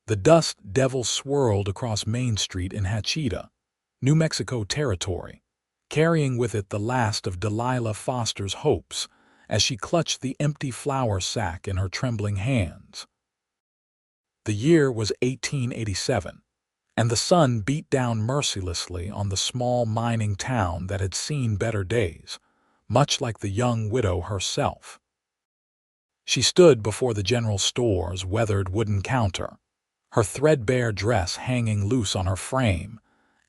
The dust devil swirled across Main Street in Hachita, New Mexico territory, carrying with it the last of Delilah Foster's hopes as she clutched the empty flour sack in her trembling hands. The year was 1887, and the sun beat down mercilessly on the small mining town that had seen better days, much like the young widow herself. She stood before the general store's weathered wooden counter, her threadbare dress hanging loose on her frame,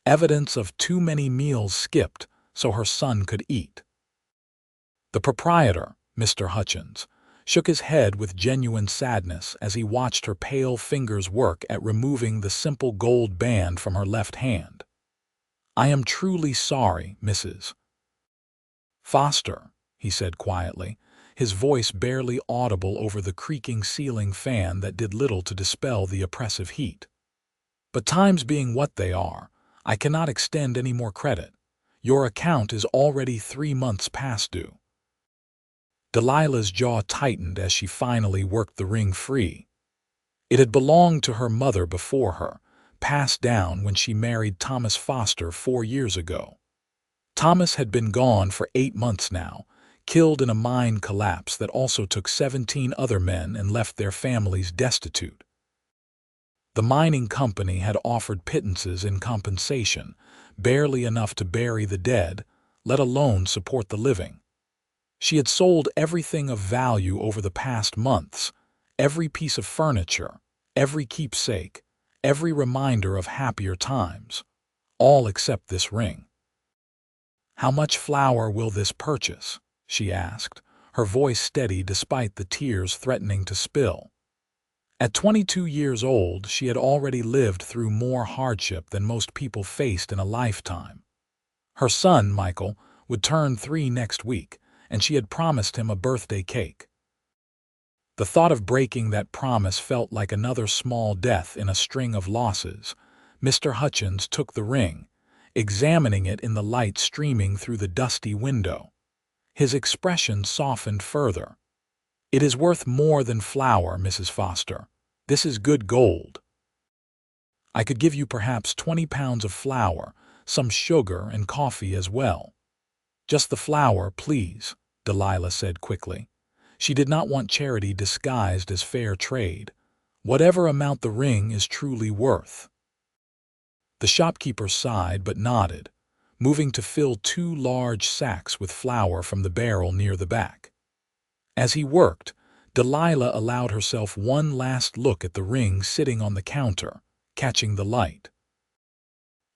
evidence of too many meals skipped so her son could eat. The proprietor, Mr. Hutchins, shook his head with genuine sadness as he watched her pale fingers work at removing the simple gold band from her left hand. "I am truly sorry, Mrs. Foster," he said quietly, his voice barely audible over the creaking ceiling fan that did little to dispel the oppressive heat. "But times being what they are, I cannot extend any more credit. Your account is already 3 months past due." Delilah's jaw tightened as she finally worked the ring free. It had belonged to her mother before her, passed down when she married Thomas Foster 4 years ago. Thomas had been gone for 8 months now, killed in a mine collapse that also took 17 other men and left their families destitute. The mining company had offered pittances in compensation, barely enough to bury the dead, let alone support the living. She had sold everything of value over the past months, every piece of furniture, every keepsake, every reminder of happier times, all except this ring. "How much flour will this purchase?" she asked, her voice steady despite the tears threatening to spill. At 22 years old, she had already lived through more hardship than most people faced in a lifetime. Her son, Michael, would turn 3 next week, and she had promised him a birthday cake. The thought of breaking that promise felt like another small death in a string of losses. Mr. Hutchins took the ring, examining it in the light streaming through the dusty window. His expression softened further. "It is worth more than flour, Mrs. Foster. This is good gold. I could give you perhaps 20 pounds of flour, some sugar and coffee as well." "Just the flour, please," Delilah said quickly. She did not want charity disguised as fair trade. Whatever amount the ring is truly worth. The shopkeeper sighed but nodded, moving to fill 2 large sacks with flour from the barrel near the back. As he worked, Delilah allowed herself one last look at the ring sitting on the counter, catching the light.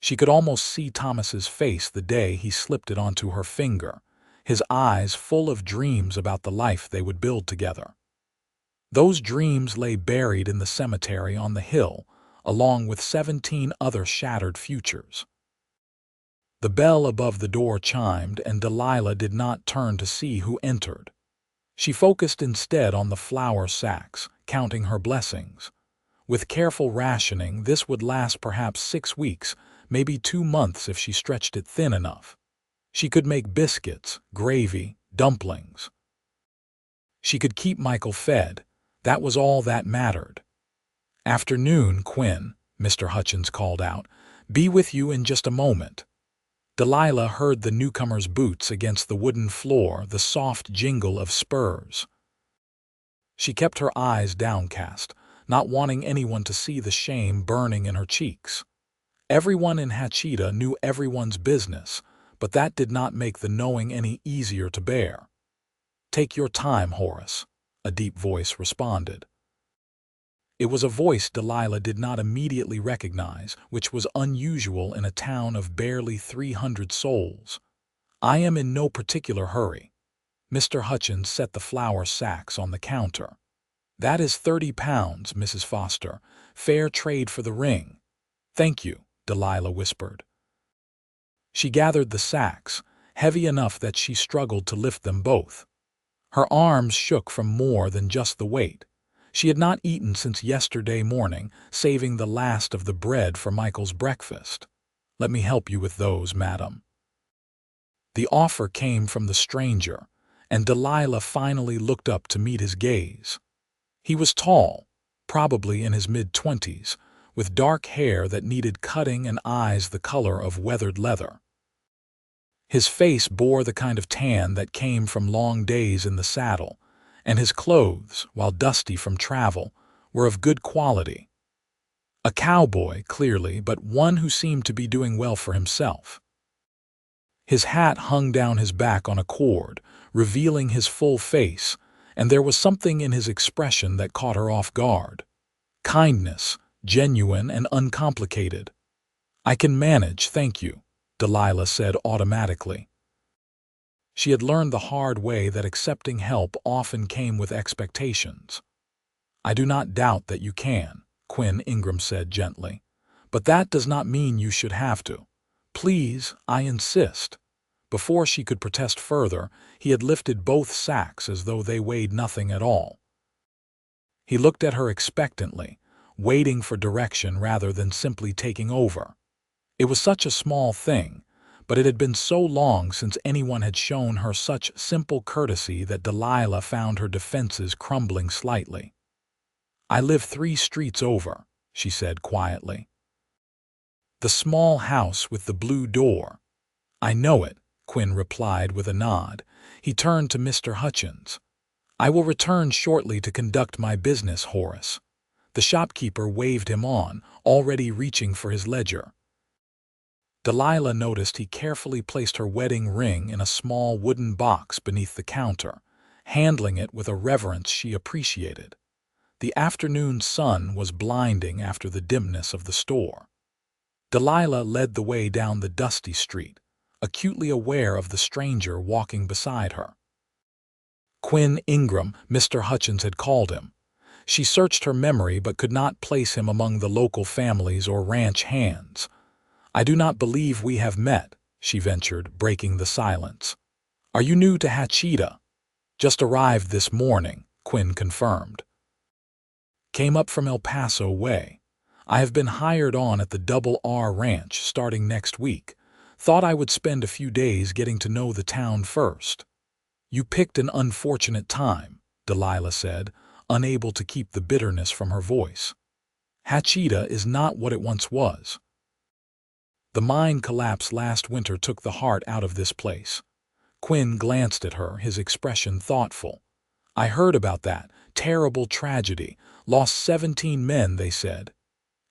She could almost see Thomas's face the day he slipped it onto her finger, his eyes full of dreams about the life they would build together. Those dreams lay buried in the cemetery on the hill, along with 17 other shattered futures. The bell above the door chimed, and Delilah did not turn to see who entered. She focused instead on the flour sacks, counting her blessings. With careful rationing, this would last perhaps 6 weeks, maybe 2 months if she stretched it thin enough. She could make biscuits, gravy, dumplings. She could keep Michael fed. That was all that mattered. "Afternoon, Quinn," Mr. Hutchins called out. "Be with you in just a moment." Delilah heard the newcomer's boots against the wooden floor, the soft jingle of spurs. She kept her eyes downcast, not wanting anyone to see the shame burning in her cheeks. Everyone in Hachita knew everyone's business, but that did not make the knowing any easier to bear. "Take your time, Horace," a deep voice responded. It was a voice Delilah did not immediately recognize, which was unusual in a town of barely 300 souls. "I am in no particular hurry." Mr. Hutchins set the flour sacks on the counter. "That is 30 pounds, Mrs. Foster. Fair trade for the ring." "Thank you," Delilah whispered. She gathered the sacks, heavy enough that she struggled to lift them both. Her arms shook from more than just the weight. She had not eaten since yesterday morning, saving the last of the bread for Michael's breakfast. "Let me help you with those, madam." The offer came from the stranger, and Delilah finally looked up to meet his gaze. He was tall, probably in his mid-20s, with dark hair that needed cutting and eyes the color of weathered leather. His face bore the kind of tan that came from long days in the saddle, and his clothes, while dusty from travel, were of good quality. A cowboy, clearly, but one who seemed to be doing well for himself. His hat hung down his back on a cord, revealing his full face, and there was something in his expression that caught her off guard. Kindness, genuine and uncomplicated. "I can manage, thank you," Delilah said automatically. She had learned the hard way that accepting help often came with expectations. "I do not doubt that you can," Quinn Ingram said gently, "but that does not mean you should have to. Please, I insist." Before she could protest further, he had lifted both sacks as though they weighed nothing at all. He looked at her expectantly, waiting for direction rather than simply taking over. It was such a small thing, but it had been so long since anyone had shown her such simple courtesy that Delilah found her defenses crumbling slightly. "I live 3 streets over," she said quietly. "The small house with the blue door." "I know it," Quinn replied with a nod. He turned to Mr. Hutchins. "I will return shortly to conduct my business, Horace." The shopkeeper waved him on, already reaching for his ledger. Delilah noticed he carefully placed her wedding ring in a small wooden box beneath the counter, handling it with a reverence she appreciated. The afternoon sun was blinding after the dimness of the store. Delilah led the way down the dusty street, acutely aware of the stranger walking beside her. Quinn Ingram, Mr. Hutchins had called him. She searched her memory but could not place him among the local families or ranch hands. "I do not believe we have met," she ventured, breaking the silence. "Are you new to Hachita?" "Just arrived this morning," Quinn confirmed. "Came up from El Paso way. I have been hired on at the Double R Ranch starting next week. Thought I would spend a few days getting to know the town first." "You picked an unfortunate time," Delilah said, unable to keep the bitterness from her voice. "Hachita is not what it once was. The mine collapse last winter took the heart out of this place." Quinn glanced at her, his expression thoughtful. "I heard about that. Terrible tragedy. Lost 17 men, they said."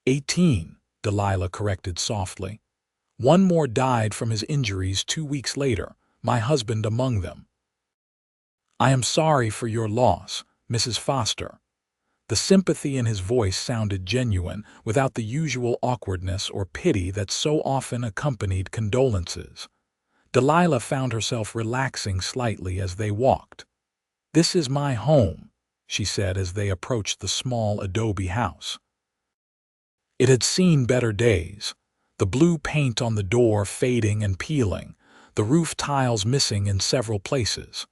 18, Delilah corrected softly. "One more died from his injuries 2 weeks later, my husband among them." "I am sorry for your loss, Mrs. Foster." The sympathy in his voice sounded genuine, without the usual awkwardness or pity that so often accompanied condolences. Delilah found herself relaxing slightly as they walked. "This is my home," she said as they approached the small adobe house. It had seen better days, the blue paint on the door fading and peeling, the roof tiles missing in several places.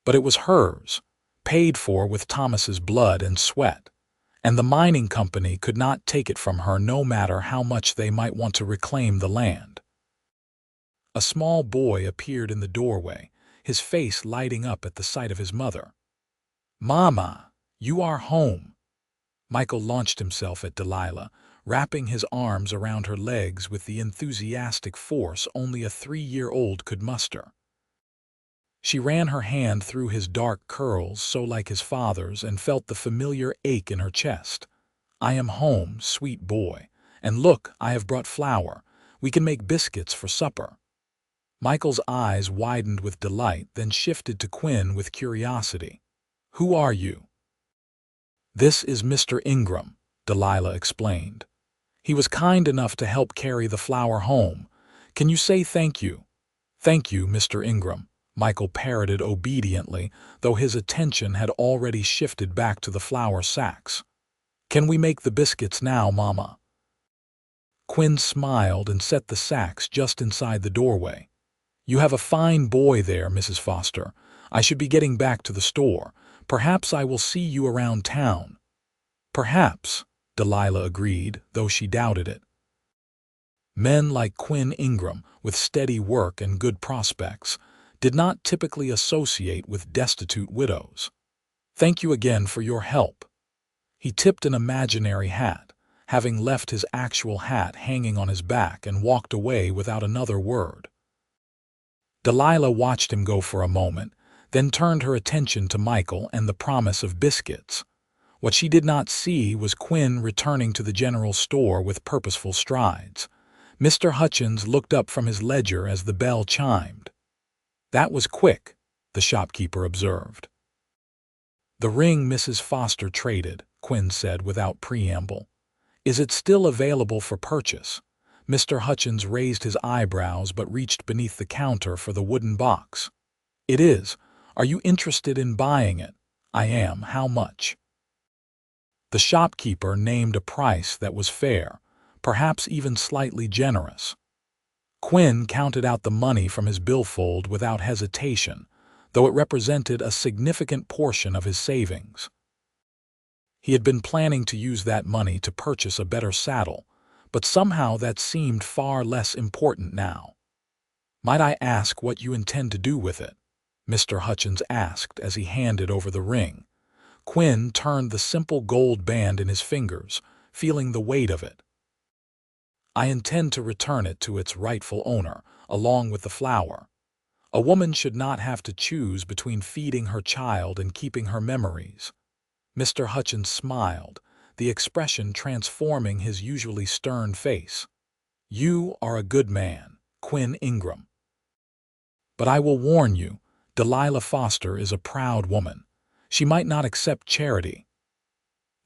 But it was hers, paid for with Thomas's blood and sweat, and the mining company could not take it from her no matter how much they might want to reclaim the land. A small boy appeared in the doorway, his face lighting up at the sight of his mother. "Mama, you are home." Michael launched himself at Delilah, wrapping his arms around her legs with the enthusiastic force only a 3-year-old could muster. She ran her hand through his dark curls, so like his father's, and felt the familiar ache in her chest. "I am home, sweet boy. And look, I have brought flour. We can make biscuits for supper." Michael's eyes widened with delight, then shifted to Quinn with curiosity. "Who are you?" "This is Mr. Ingram," Delilah explained. "He was kind enough to help carry the flour home. Can you say thank you?" "Thank you, Mr. Ingram," Michael parroted obediently, though his attention had already shifted back to the flour sacks. "Can we make the biscuits now, Mama?" Quinn smiled and set the sacks just inside the doorway. "You have a fine boy there, Mrs. Foster. I should be getting back to the store. Perhaps I will see you around town." "Perhaps," Delilah agreed, though she doubted it. Men like Quinn Ingram, with steady work and good prospects, did not typically associate with destitute widows. "Thank you again for your help." He tipped an imaginary hat, having left his actual hat hanging on his back, and walked away without another word. Delilah watched him go for a moment, then turned her attention to Michael and the promise of biscuits. What she did not see was Quinn returning to the general store with purposeful strides. Mr. Hutchins looked up from his ledger as the bell chimed. "That was quick," the shopkeeper observed. "The ring Mrs. Foster traded," Quinn said without preamble. "Is it still available for purchase?" Mr. Hutchins raised his eyebrows but reached beneath the counter for the wooden box. "It is. Are you interested in buying it?" "I am. How much?" The shopkeeper named a price that was fair, perhaps even slightly generous. Quinn counted out the money from his billfold without hesitation, though it represented a significant portion of his savings. He had been planning to use that money to purchase a better saddle, but somehow that seemed far less important now. "Might I ask what you intend to do with it?" Mr. Hutchins asked as he handed over the ring. Quinn turned the simple gold band in his fingers, feeling the weight of it. "I intend to return it to its rightful owner, along with the flower. A woman should not have to choose between feeding her child and keeping her memories." Mr. Hutchins smiled, the expression transforming his usually stern face. "You are a good man, Quinn Ingram. But I will warn you, Delilah Foster is a proud woman. She might not accept charity."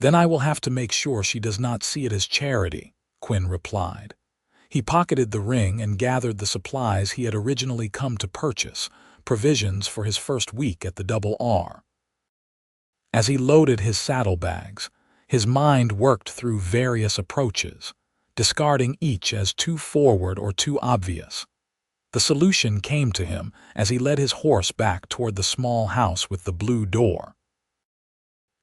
"Then I will have to make sure she does not see it as charity," Quinn replied. He pocketed the ring and gathered the supplies he had originally come to purchase, provisions for his first week at the Double R. As he loaded his saddlebags, his mind worked through various approaches, discarding each as too forward or too obvious. The solution came to him as he led his horse back toward the small house with the blue door.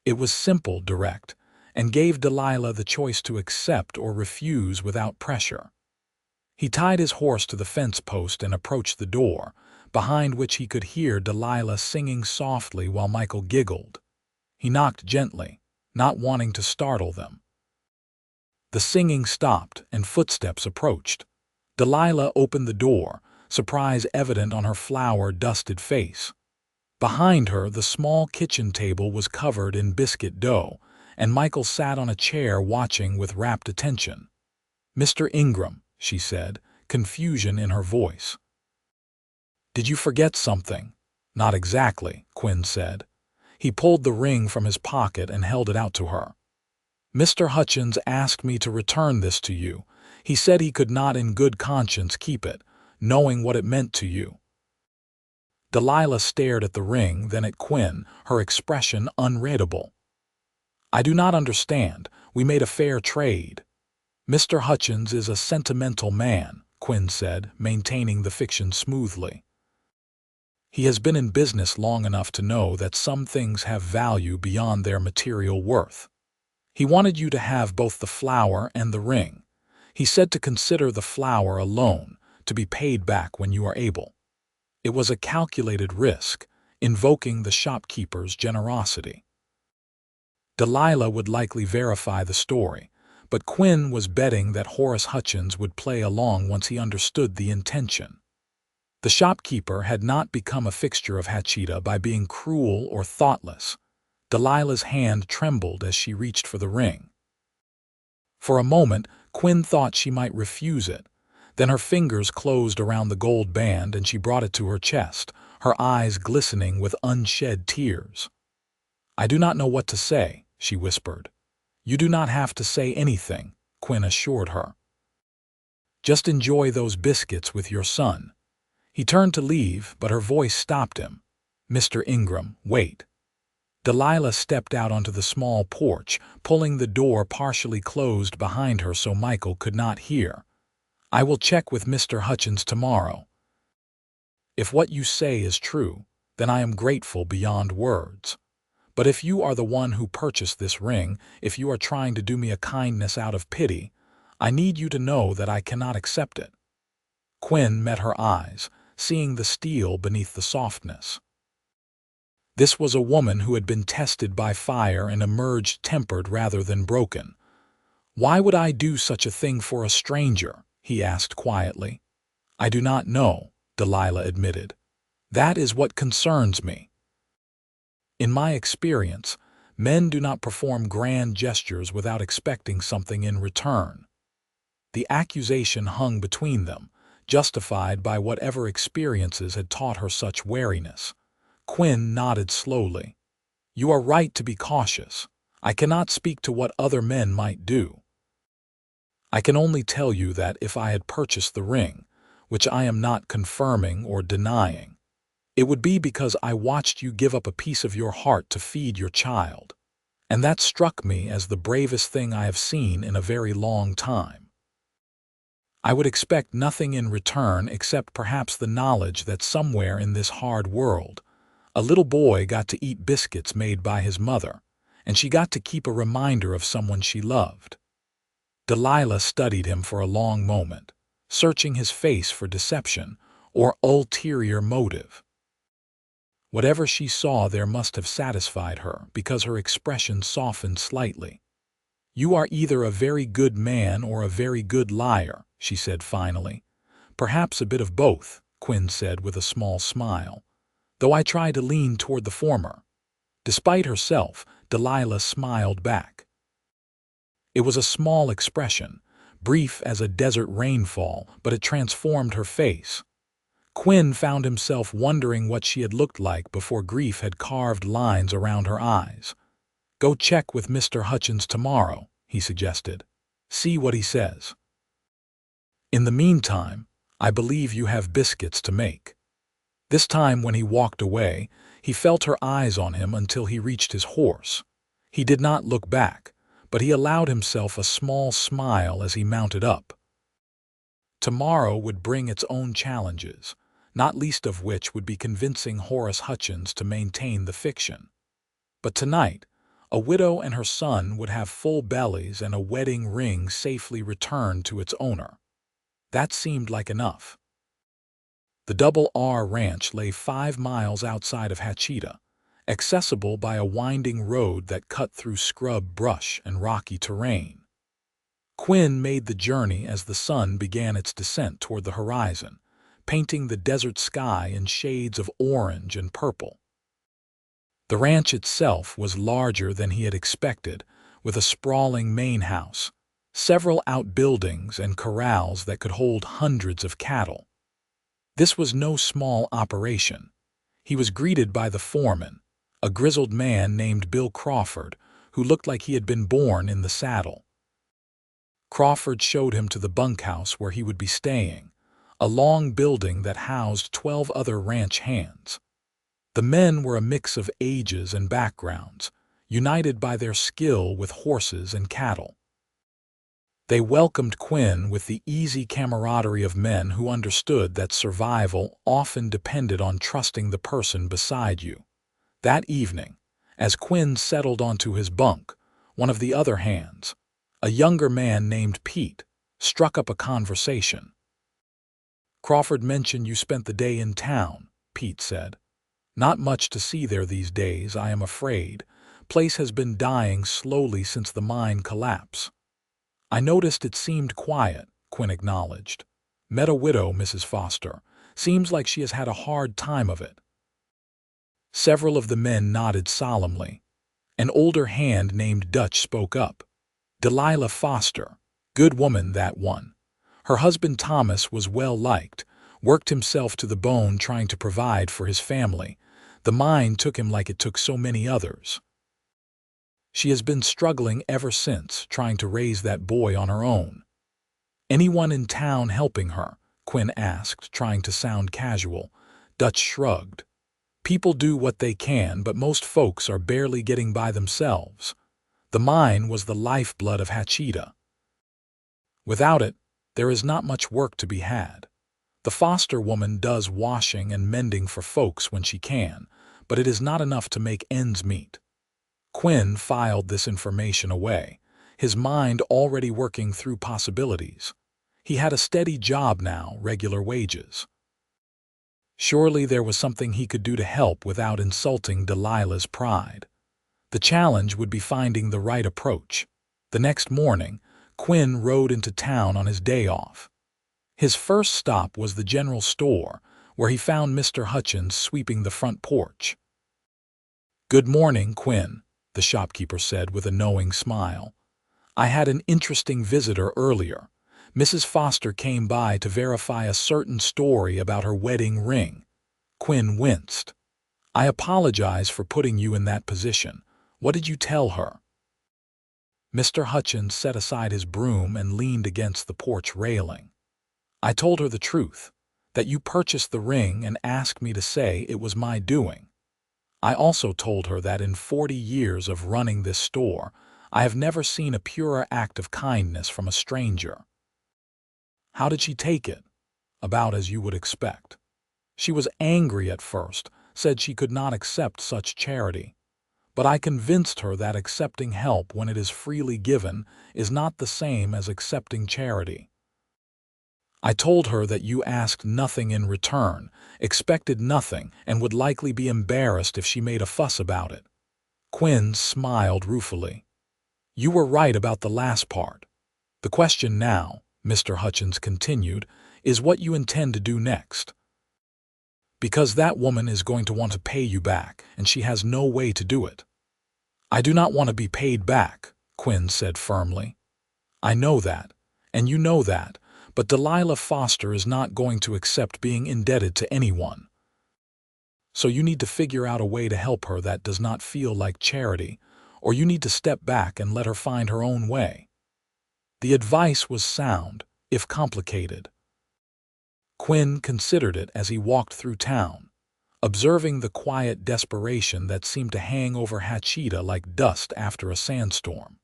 It was simple, direct, and gave Delilah the choice to accept or refuse without pressure. He tied his horse to the fence post and approached the door, behind which he could hear Delilah singing softly while Michael giggled. He knocked gently, not wanting to startle them. The singing stopped and footsteps approached. Delilah opened the door, surprise evident on her flour-dusted face. Behind her, the small kitchen table was covered in biscuit dough, and Michael sat on a chair watching with rapt attention. "Mr. Ingram," she said, confusion in her voice. "Did you forget something?" "Not exactly," Quinn said. He pulled the ring from his pocket and held it out to her. "Mr. Hutchins asked me to return this to you. He said he could not in good conscience keep it, knowing what it meant to you." Delilah stared at the ring, then at Quinn, her expression unreadable. "I do not understand. We made a fair trade." "Mr. Hutchins is a sentimental man," Quinn said, maintaining the fiction smoothly. "He has been in business long enough to know that some things have value beyond their material worth. He wanted you to have both the flower and the ring. He said to consider the flower a loan, to be paid back when you are able." It was a calculated risk, invoking the shopkeeper's generosity. Delilah would likely verify the story, but Quinn was betting that Horace Hutchins would play along once he understood the intention. The shopkeeper had not become a fixture of Hachita by being cruel or thoughtless. Delilah's hand trembled as she reached for the ring. For a moment, Quinn thought she might refuse it. Then her fingers closed around the gold band and she brought it to her chest, her eyes glistening with unshed tears. "I do not know what to say," she whispered. "You do not have to say anything," Quinn assured her. "Just enjoy those biscuits with your son." He turned to leave, but her voice stopped him. "Mr. Ingram, wait." Delilah stepped out onto the small porch, pulling the door partially closed behind her so Michael could not hear. "I will check with Mr. Hutchins tomorrow. If what you say is true, then I am grateful beyond words. But if you are the one who purchased this ring, if you are trying to do me a kindness out of pity, I need you to know that I cannot accept it." Quinn met her eyes, seeing the steel beneath the softness. This was a woman who had been tested by fire and emerged tempered rather than broken. "Why would I do such a thing for a stranger?" he asked quietly. "I do not know," Delilah admitted. "That is what concerns me. In my experience, men do not perform grand gestures without expecting something in return." The accusation hung between them, justified by whatever experiences had taught her such wariness. Quinn nodded slowly. "You are right to be cautious. I cannot speak to what other men might do. I can only tell you that if I had purchased the ring, which I am not confirming or denying, it would be because I watched you give up a piece of your heart to feed your child, and that struck me as the bravest thing I have seen in a very long time. I would expect nothing in return except perhaps the knowledge that somewhere in this hard world, a little boy got to eat biscuits made by his mother, and she got to keep a reminder of someone she loved." Delilah studied him for a long moment, searching his face for deception or ulterior motive. Whatever she saw there must have satisfied her, because her expression softened slightly. "You are either a very good man or a very good liar," she said finally. "Perhaps a bit of both," Quinn said with a small smile, "though I try to lean toward the former." Despite herself, Delilah smiled back. It was a small expression, brief as a desert rainfall, but it transformed her face. Quinn found himself wondering what she had looked like before grief had carved lines around her eyes. "Go check with Mr. Hutchins tomorrow," he suggested. "See what he says. In the meantime, I believe you have biscuits to make." This time when he walked away, he felt her eyes on him until he reached his horse. He did not look back, but he allowed himself a small smile as he mounted up. Tomorrow would bring its own challenges, not least of which would be convincing Horace Hutchins to maintain the fiction. But tonight, a widow and her son would have full bellies and a wedding ring safely returned to its owner. That seemed like enough. The Double R Ranch lay 5 miles outside of Hachita, accessible by a winding road that cut through scrub brush and rocky terrain. Quinn made the journey as the sun began its descent toward the horizon, painting the desert sky in shades of orange and purple. The ranch itself was larger than he had expected, with a sprawling main house, several outbuildings and corrals that could hold hundreds of cattle. This was no small operation. He was greeted by the foreman, a grizzled man named Bill Crawford, who looked like he had been born in the saddle. Crawford showed him to the bunkhouse where he would be staying, a long building that housed 12 other ranch hands. The men were a mix of ages and backgrounds, united by their skill with horses and cattle. They welcomed Quinn with the easy camaraderie of men who understood that survival often depended on trusting the person beside you. That evening, as Quinn settled onto his bunk, one of the other hands, a younger man named Pete, struck up a conversation. "Crawford mentioned you spent the day in town," Pete said. "Not much to see there these days, I am afraid. Place has been dying slowly since the mine collapse." "I noticed it seemed quiet," Quinn acknowledged. "Met a widow, Mrs. Foster. Seems like she has had a hard time of it." Several of the men nodded solemnly. An older hand named Dutch spoke up. "Delilah Foster. Good woman, that one. Her husband Thomas was well liked, worked himself to the bone trying to provide for his family. The mine took him like it took so many others. She has been struggling ever since, trying to raise that boy on her own." "Anyone in town helping her?" Quinn asked, trying to sound casual. Dutch shrugged. "People do what they can, but most folks are barely getting by themselves. The mine was the lifeblood of Hachita. Without it, there is not much work to be had. The Foster woman does washing and mending for folks when she can, but it is not enough to make ends meet." Quinn filed this information away, his mind already working through possibilities. He had a steady job now, regular wages. Surely there was something he could do to help without insulting Delilah's pride. The challenge would be finding the right approach. The next morning, Quinn rode into town on his day off. His first stop was the general store, where he found Mr. Hutchins sweeping the front porch. "Good morning, Quinn," the shopkeeper said with a knowing smile. "I had an interesting visitor earlier. Mrs. Foster came by to verify a certain story about her wedding ring." Quinn winced. "I apologize for putting you in that position. What did you tell her?" Mr. Hutchins set aside his broom and leaned against the porch railing. "I told her the truth, that you purchased the ring and asked me to say it was my doing. I also told her that in 40 years of running this store, I have never seen a purer act of kindness from a stranger." "How did she take it?" "About as you would expect. She was angry at first, said she could not accept such charity. But I convinced her that accepting help when it is freely given is not the same as accepting charity. I told her that you asked nothing in return, expected nothing, and would likely be embarrassed if she made a fuss about it." Quinn smiled ruefully. "You were right about the last part. The question now," Mr. Hutchins continued, "is what you intend to do next. Because that woman is going to want to pay you back, and she has no way to do it." "I do not want to be paid back," Quinn said firmly. "I know that, and you know that, but Delilah Foster is not going to accept being indebted to anyone. So you need to figure out a way to help her that does not feel like charity, or you need to step back and let her find her own way." The advice was sound, if complicated. Quinn considered it as he walked through town, observing the quiet desperation that seemed to hang over Hachita like dust after a sandstorm.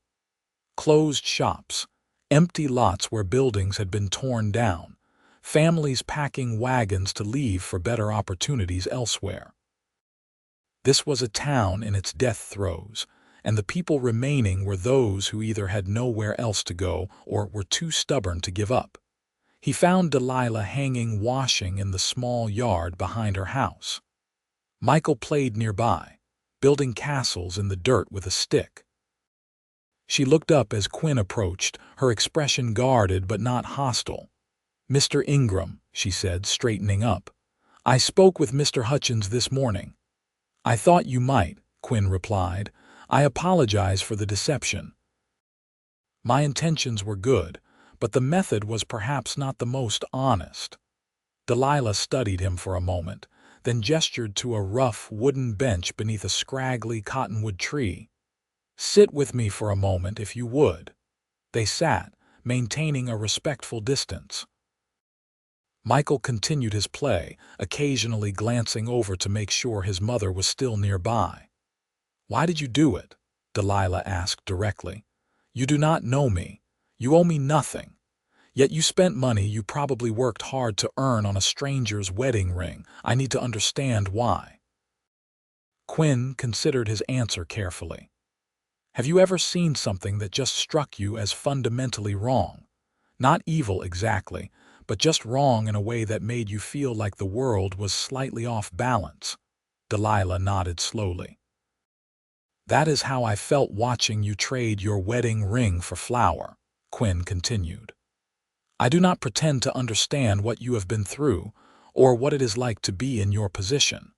Closed shops, empty lots where buildings had been torn down, families packing wagons to leave for better opportunities elsewhere. This was a town in its death throes, and the people remaining were those who either had nowhere else to go or were too stubborn to give up. He found Delilah hanging washing in the small yard behind her house. Michael played nearby, building castles in the dirt with a stick. She looked up as Quinn approached, her expression guarded but not hostile. "Mr. Ingram," she said, straightening up. "I spoke with Mr. Hutchins this morning." "I thought you might," Quinn replied. "I apologize for the deception. My intentions were good, but the method was perhaps not the most honest." Delilah studied him for a moment, then gestured to a rough wooden bench beneath a scraggly cottonwood tree. "Sit with me for a moment, if you would." They sat, maintaining a respectful distance. Michael continued his play, occasionally glancing over to make sure his mother was still nearby. "Why did you do it?" Delilah asked directly. "You do not know me. You owe me nothing. Yet you spent money you probably worked hard to earn on a stranger's wedding ring. I need to understand why." Quinn considered his answer carefully. "Have you ever seen something that just struck you as fundamentally wrong? Not evil exactly, but just wrong in a way that made you feel like the world was slightly off balance?" Delilah nodded slowly. "That is how I felt watching you trade your wedding ring for flour," Quinn continued. "I do not pretend to understand what you have been through or what it is like to be in your position.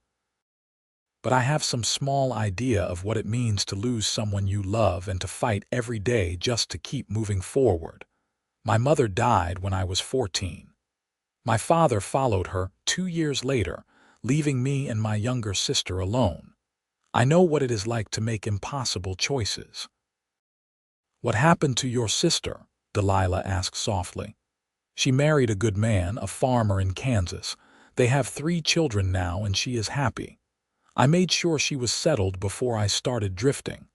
But I have some small idea of what it means to lose someone you love and to fight every day just to keep moving forward. My mother died when I was 14. My father followed her 2 years later, leaving me and my younger sister alone. I know what it is like to make impossible choices." "What happened to your sister?" Delilah asked softly. "She married a good man, a farmer in Kansas. They have 3 children now and she is happy. I made sure she was settled before I started drifting.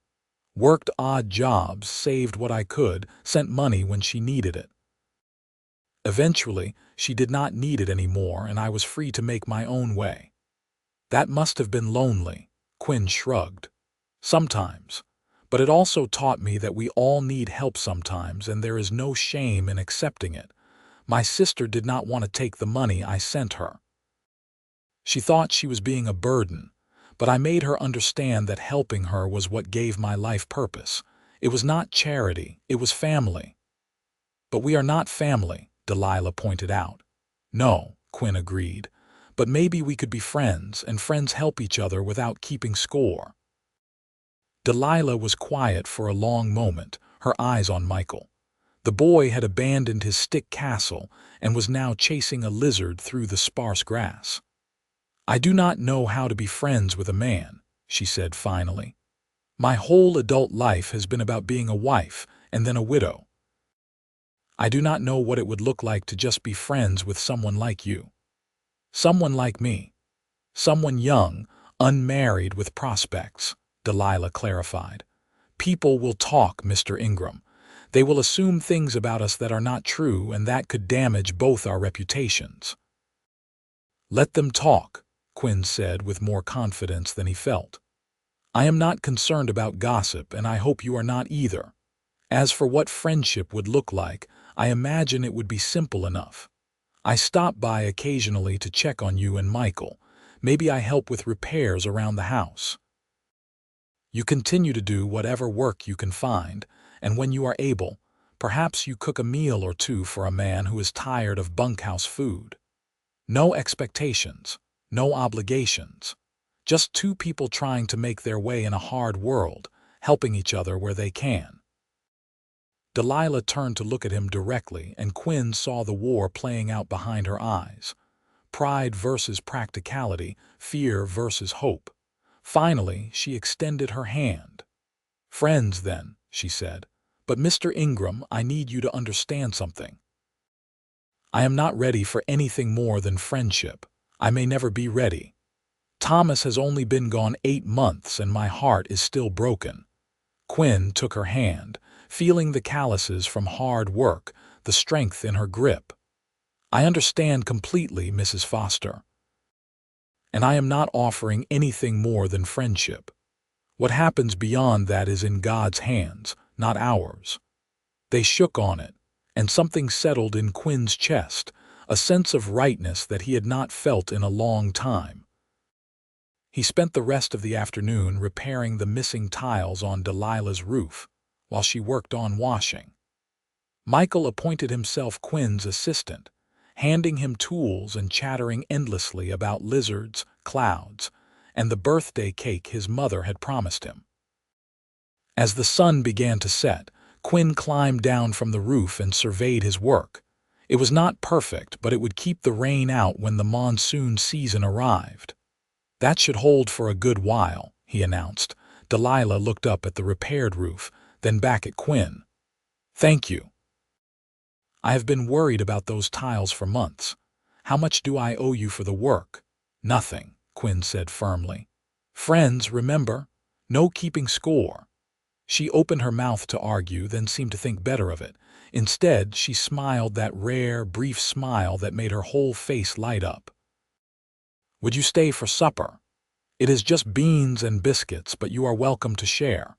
Worked odd jobs, saved what I could, sent money when she needed it. Eventually, she did not need it anymore and I was free to make my own way." "That must have been lonely," Quinn shrugged. "Sometimes. But it also taught me that we all need help sometimes and there is no shame in accepting it. My sister did not want to take the money I sent her. She thought she was being a burden, but I made her understand that helping her was what gave my life purpose. It was not charity, it was family. But we are not family, Delilah pointed out. No, Quinn agreed, but maybe we could be friends, and friends help each other without keeping score. Delilah was quiet for a long moment, her eyes on Michael. The boy had abandoned his stick castle and was now chasing a lizard through the sparse grass. I do not know how to be friends with a man, she said finally. My whole adult life has been about being a wife and then a widow. I do not know what it would look like to just be friends with someone like you. Someone like me. Someone young, unmarried with prospects, Delilah clarified. People will talk, Mr. Ingram. They will assume things about us that are not true, and that could damage both our reputations. Let them talk, Quinn said with more confidence than he felt. I am not concerned about gossip, and I hope you are not either. As for what friendship would look like, I imagine it would be simple enough. I stop by occasionally to check on you and Michael. Maybe I help with repairs around the house. You continue to do whatever work you can find, and when you are able, perhaps you cook a meal or two for a man who is tired of bunkhouse food. No expectations, no obligations. Just two people trying to make their way in a hard world, helping each other where they can. Delilah turned to look at him directly, and Quinn saw the war playing out behind her eyes. Pride versus practicality, fear versus hope. Finally, she extended her hand. Friends, then, she said. But Mr. Ingram, I need you to understand something. I am not ready for anything more than friendship. I may never be ready. Thomas has only been gone 8 months, and my heart is still broken. Quinn took her hand, feeling the calluses from hard work, the strength in her grip. I understand completely, Mrs. Foster. And I am not offering anything more than friendship. What happens beyond that is in God's hands, not ours. They shook on it, and something settled in Quinn's chest, a sense of rightness that he had not felt in a long time. He spent the rest of the afternoon repairing the missing tiles on Delilah's roof, while she worked on washing. Michael appointed himself Quinn's assistant, handing him tools and chattering endlessly about lizards, clouds, and the birthday cake his mother had promised him. As the sun began to set, Quinn climbed down from the roof and surveyed his work. It was not perfect, but it would keep the rain out when the monsoon season arrived. That should hold for a good while, he announced. Delilah looked up at the repaired roof, then back at Quinn. Thank you. I have been worried about those tiles for months. How much do I owe you for the work? Nothing, Quinn said firmly. Friends, remember? No keeping score. She opened her mouth to argue, then seemed to think better of it. Instead, she smiled that rare, brief smile that made her whole face light up. Would you stay for supper? It is just beans and biscuits, but you are welcome to share.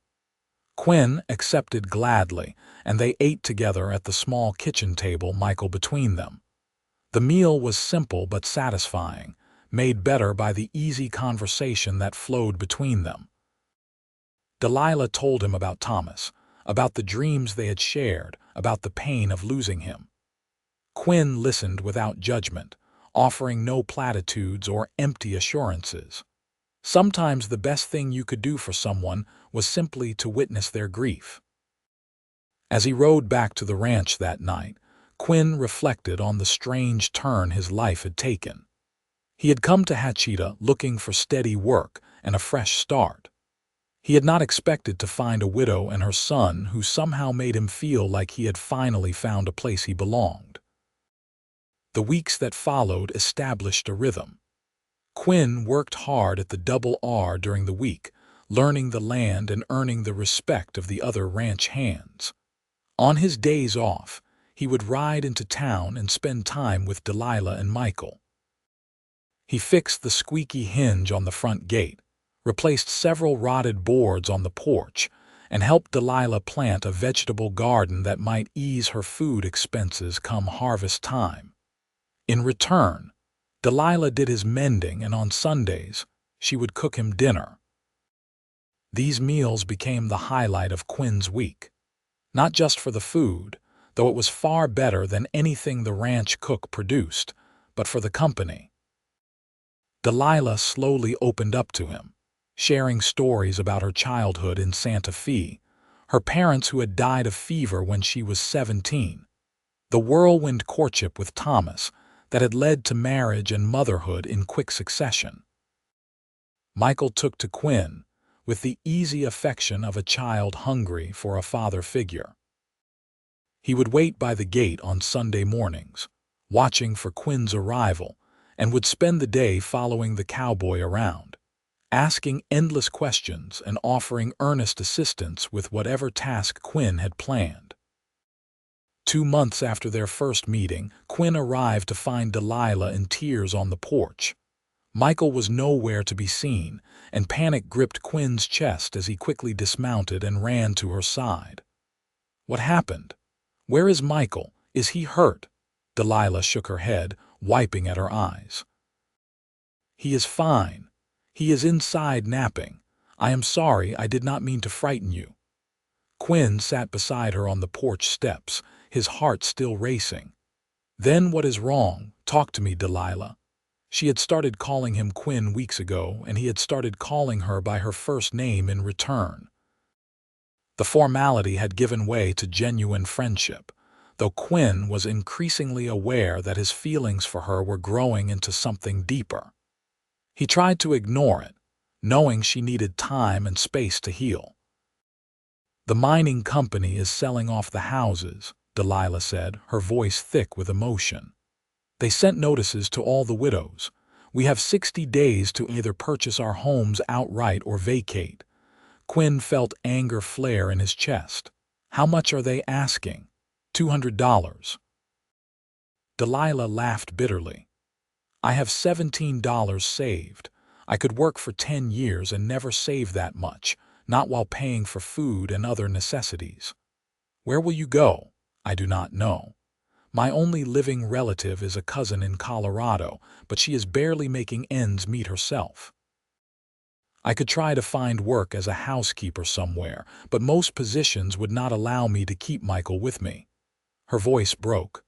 Quinn accepted gladly, and they ate together at the small kitchen table, Michael between them. The meal was simple but satisfying, made better by the easy conversation that flowed between them. Delilah told him about Thomas, about the dreams they had shared, about the pain of losing him. Quinn listened without judgment, offering no platitudes or empty assurances. Sometimes the best thing you could do for someone was simply to witness their grief. As he rode back to the ranch that night, Quinn reflected on the strange turn his life had taken. He had come to Hachita looking for steady work and a fresh start. He had not expected to find a widow and her son who somehow made him feel like he had finally found a place he belonged. The weeks that followed established a rhythm. Quinn worked hard at the Double R during the week, learning the land and earning the respect of the other ranch hands. On his days off, he would ride into town and spend time with Delilah and Michael. He fixed the squeaky hinge on the front gate, replaced several rotted boards on the porch, and helped Delilah plant a vegetable garden that might ease her food expenses come harvest time. In return, Delilah did his mending, and on Sundays, she would cook him dinner. These meals became the highlight of Quinn's week. Not just for the food, though it was far better than anything the ranch cook produced, but for the company. Delilah slowly opened up to him, sharing stories about her childhood in Santa Fe, her parents who had died of fever when she was 17, the whirlwind courtship with Thomas that had led to marriage and motherhood in quick succession. Michael took to Quinn with the easy affection of a child hungry for a father figure. He would wait by the gate on Sunday mornings, watching for Quinn's arrival, and would spend the day following the cowboy around, asking endless questions and offering earnest assistance with whatever task Quinn had planned. 2 months after their first meeting, Quinn arrived to find Delilah in tears on the porch. Michael was nowhere to be seen, and panic gripped Quinn's chest as he quickly dismounted and ran to her side. "What happened? Where is Michael? Is he hurt?" Delilah shook her head, wiping at her eyes. "He is fine. He is inside napping. I am sorry, I did not mean to frighten you." Quinn sat beside her on the porch steps, his heart still racing. "Then what is wrong? Talk to me, Delilah." She had started calling him Quinn weeks ago, and he had started calling her by her first name in return. The formality had given way to genuine friendship, though Quinn was increasingly aware that his feelings for her were growing into something deeper. He tried to ignore it, knowing she needed time and space to heal. "The mining company is selling off the houses," Delilah said, her voice thick with emotion. "They sent notices to all the widows. We have 60 days to either purchase our homes outright or vacate." Quinn felt anger flare in his chest. "How much are they asking?" $200. Delilah laughed bitterly. "I have $17 saved. I could work for 10 years and never save that much, not while paying for food and other necessities. Where will you go? I do not know. My only living relative is a cousin in Colorado, but she is barely making ends meet herself. I could try to find work as a housekeeper somewhere, but most positions would not allow me to keep Michael with me." Her voice broke.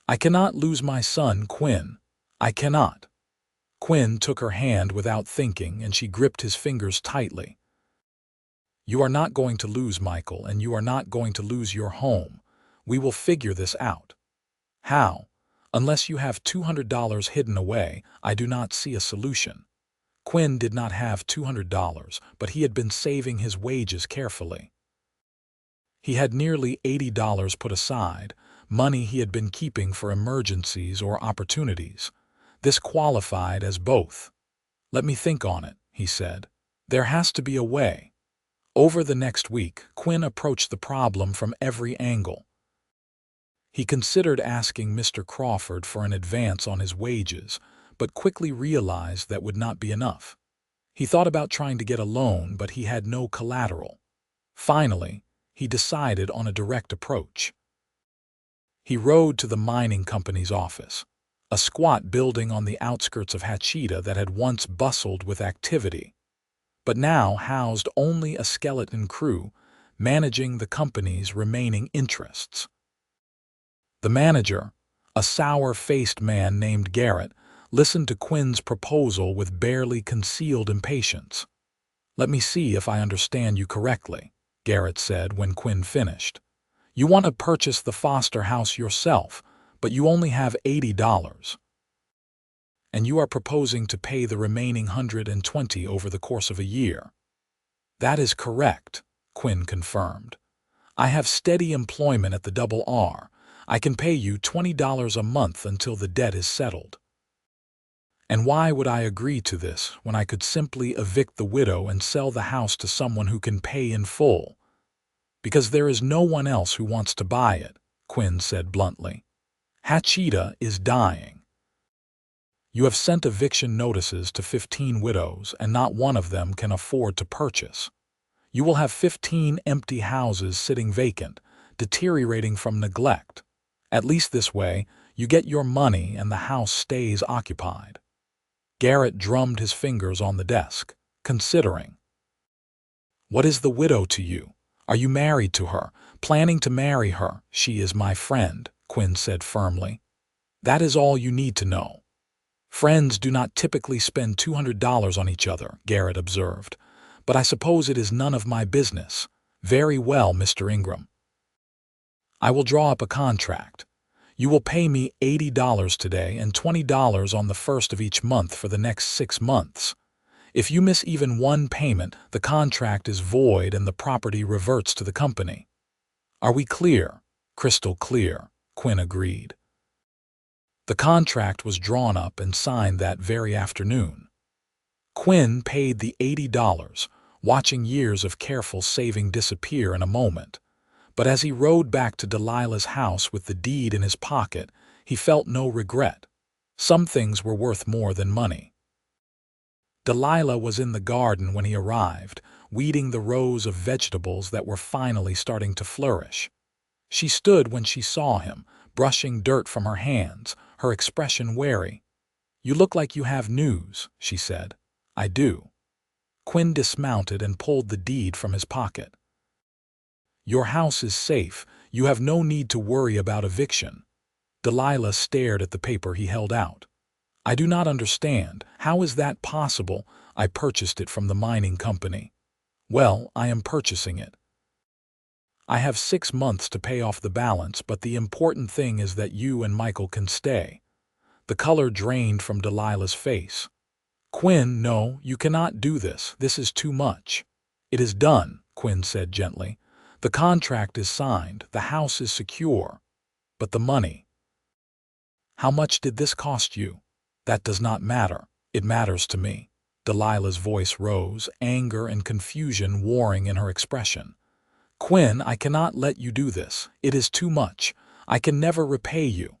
"I cannot lose my son, Quinn. I cannot." Quinn took her hand without thinking, and she gripped his fingers tightly. "You are not going to lose Michael, and you are not going to lose your home. We will figure this out." "How? Unless you have $200 hidden away, I do not see a solution." Quinn did not have $200, but he had been saving his wages carefully. He had nearly $80 put aside, money he had been keeping for emergencies or opportunities. This qualified as both. "Let me think on it," he said. "There has to be a way." Over the next week, Quinn approached the problem from every angle. He considered asking Mr. Crawford for an advance on his wages, but quickly realized that would not be enough. He thought about trying to get a loan, but he had no collateral. Finally, he decided on a direct approach. He rode to the mining company's office, a squat building on the outskirts of Hachita that had once bustled with activity, but now housed only a skeleton crew managing the company's remaining interests. The manager, a sour-faced man named Garrett, listened to Quinn's proposal with barely concealed impatience. "Let me see if I understand you correctly," Garrett said when Quinn finished. "You want to purchase the Foster house yourself, but you only have $80. And you are proposing to pay the remaining $120 over the course of a year." "That is correct," Quinn confirmed. "I have steady employment at the Double R. I can pay you $20 a month until the debt is settled." "And why would I agree to this when I could simply evict the widow and sell the house to someone who can pay in full?" "Because there is no one else who wants to buy it," Quinn said bluntly. "Hachita is dying. You have sent eviction notices to 15 widows, and not one of them can afford to purchase. You will have 15 empty houses sitting vacant, deteriorating from neglect. At least this way, you get your money and the house stays occupied." Garrett drummed his fingers on the desk, considering. What is the widow to you? Are you married to her, planning to marry her? She is my friend, Quinn said firmly. That is all you need to know. Friends do not typically spend $200 on each other, Garrett observed. But I suppose it is none of my business. Very well, Mr. Ingram. I will draw up a contract. You will pay me $80 today and $20 on the first of each month for the next 6 months. If you miss even one payment, the contract is void and the property reverts to the company. Are we clear? Crystal clear, Quinn agreed. The contract was drawn up and signed that very afternoon. Quinn paid the $80, watching years of careful saving disappear in a moment. But as he rode back to Delilah's house with the deed in his pocket, he felt no regret. Some things were worth more than money. Delilah was in the garden when he arrived, weeding the rows of vegetables that were finally starting to flourish. She stood when she saw him, brushing dirt from her hands, her expression wary. "You look like you have news," she said. "I do." Quinn dismounted and pulled the deed from his pocket. "Your house is safe. You have no need to worry about eviction." Delilah stared at the paper he held out. "I do not understand. How is that possible? I purchased it from the mining company." "Well, I am purchasing it. I have 6 months to pay off the balance, but the important thing is that you and Michael can stay." The color drained from Delilah's face. "Quinn, no, you cannot do this. This is too much." "It is done," Quinn said gently. "The contract is signed. The house is secure. But the money. How much did this cost you?" "That does not matter. It matters to me." Delilah's voice rose, anger and confusion warring in her expression. "Quinn, I cannot let you do this. It is too much. I can never repay you."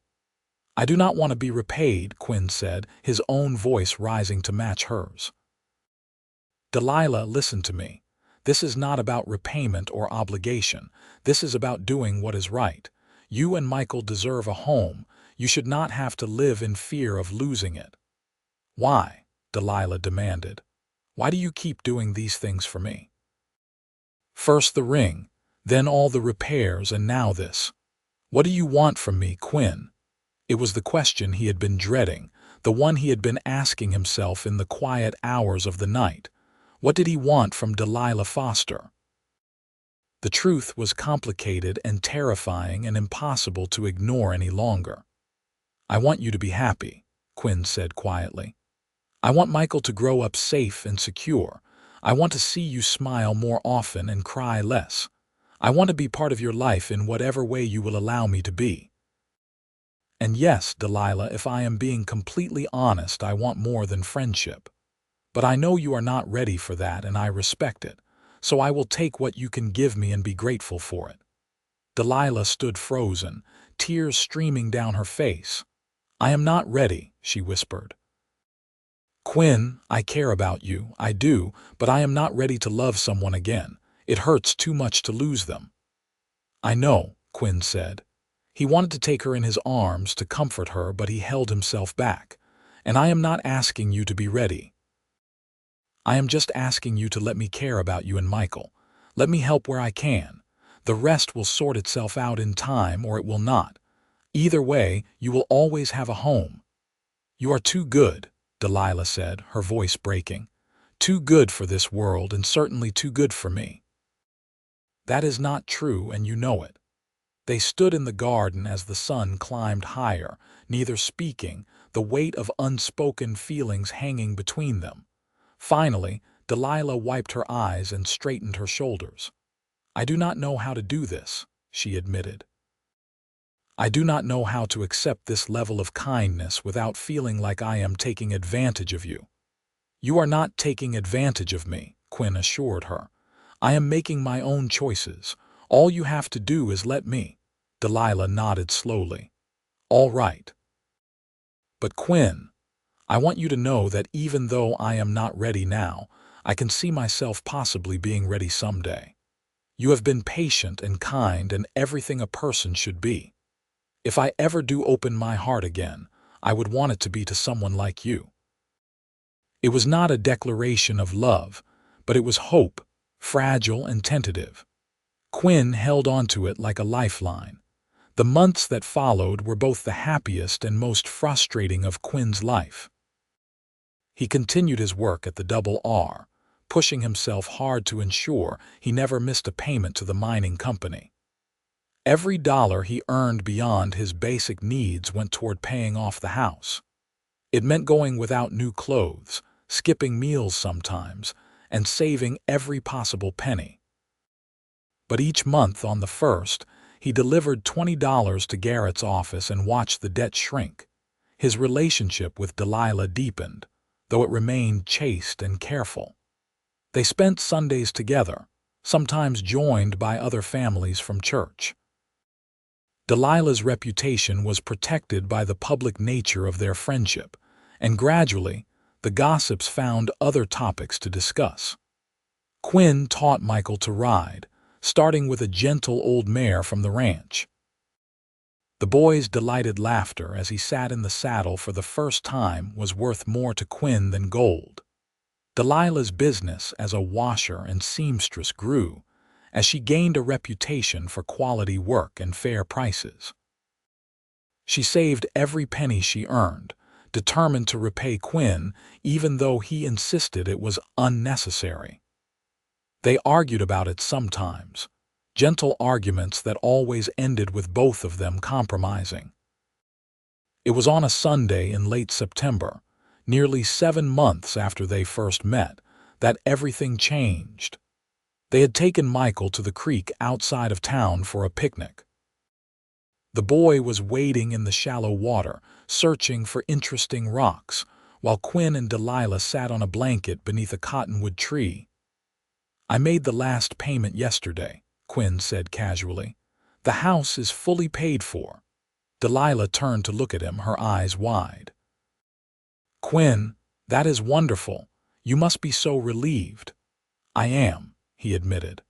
"I do not want to be repaid," Quinn said, his own voice rising to match hers. "Delilah, listen to me. This is not about repayment or obligation. This is about doing what is right. You and Michael deserve a home. You should not have to live in fear of losing it." "Why?" Delilah demanded. "Why do you keep doing these things for me? First the ring, then all the repairs, and now this. What do you want from me, Quinn?" It was the question he had been dreading, the one he had been asking himself in the quiet hours of the night. What did he want from Delilah Foster? The truth was complicated and terrifying and impossible to ignore any longer. "I want you to be happy," Quinn said quietly. "I want Michael to grow up safe and secure. I want to see you smile more often and cry less. I want to be part of your life in whatever way you will allow me to be. And yes, Delilah, if I am being completely honest, I want more than friendship. But I know you are not ready for that, and I respect it. So I will take what you can give me and be grateful for it." Delilah stood frozen, tears streaming down her face. "I am not ready," she whispered. "Quinn, I care about you, I do, but I am not ready to love someone again. It hurts too much to lose them." "I know," Quinn said. He wanted to take her in his arms to comfort her, but he held himself back. "And I am not asking you to be ready. I am just asking you to let me care about you and Michael. Let me help where I can. The rest will sort itself out in time, or it will not. Either way, you will always have a home." "You are too good," Delilah said, her voice breaking. "Too good for this world, and certainly too good for me." "That is not true, and you know it." They stood in the garden as the sun climbed higher, neither speaking, the weight of unspoken feelings hanging between them. Finally, Delilah wiped her eyes and straightened her shoulders. "I do not know how to do this," she admitted. "I do not know how to accept this level of kindness without feeling like I am taking advantage of you." "You are not taking advantage of me," Quinn assured her. "I am making my own choices. All you have to do is let me." Delilah nodded slowly. "All right. But Quinn, I want you to know that even though I am not ready now, I can see myself possibly being ready someday. You have been patient and kind and everything a person should be. If I ever do open my heart again, I would want it to be to someone like you." It was not a declaration of love, but it was hope, fragile and tentative. Quinn held onto it like a lifeline. The months that followed were both the happiest and most frustrating of Quinn's life. He continued his work at the Double R, pushing himself hard to ensure he never missed a payment to the mining company. Every dollar he earned beyond his basic needs went toward paying off the house. It meant going without new clothes, skipping meals sometimes, and saving every possible penny. But each month on the 1st, he delivered $20 to Garrett's office and watched the debt shrink. His relationship with Delilah deepened, though it remained chaste and careful. They spent Sundays together, sometimes joined by other families from church. Delilah's reputation was protected by the public nature of their friendship, and gradually, the gossips found other topics to discuss. Quinn taught Michael to ride, starting with a gentle old mare from the ranch. The boy's delighted laughter as he sat in the saddle for the first time was worth more to Quinn than gold. Delilah's business as a washer and seamstress grew, as she gained a reputation for quality work and fair prices. She saved every penny she earned, determined to repay Quinn even though he insisted it was unnecessary. They argued about it sometimes, gentle arguments that always ended with both of them compromising. It was on a Sunday in late September, nearly 7 months after they first met, that everything changed. They had taken Michael to the creek outside of town for a picnic. The boy was wading in the shallow water, searching for interesting rocks, while Quinn and Delilah sat on a blanket beneath a cottonwood tree. "I made the last payment yesterday," Quinn said casually. "The house is fully paid for." Delilah turned to look at him, her eyes wide. "Quinn, that is wonderful. You must be so relieved." "I am," he admitted.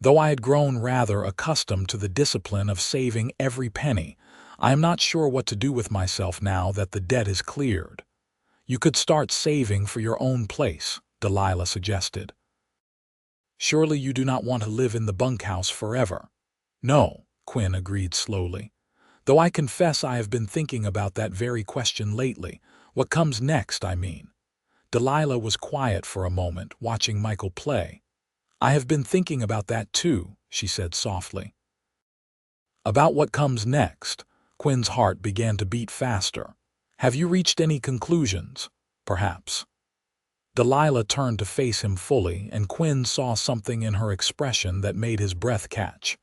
"Though I had grown rather accustomed to the discipline of saving every penny, I am not sure what to do with myself now that the debt is cleared." "You could start saving for your own place," Delilah suggested. "Surely you do not want to live in the bunkhouse forever." "No," Quinn agreed slowly. "Though I confess I have been thinking about that very question lately. What comes next, I mean." Delilah was quiet for a moment, watching Michael play. "I have been thinking about that too," she said softly. "About what comes next?" Quinn's heart began to beat faster. "Have you reached any conclusions, perhaps?" Delilah turned to face him fully, and Quinn saw something in her expression that made his breath catch.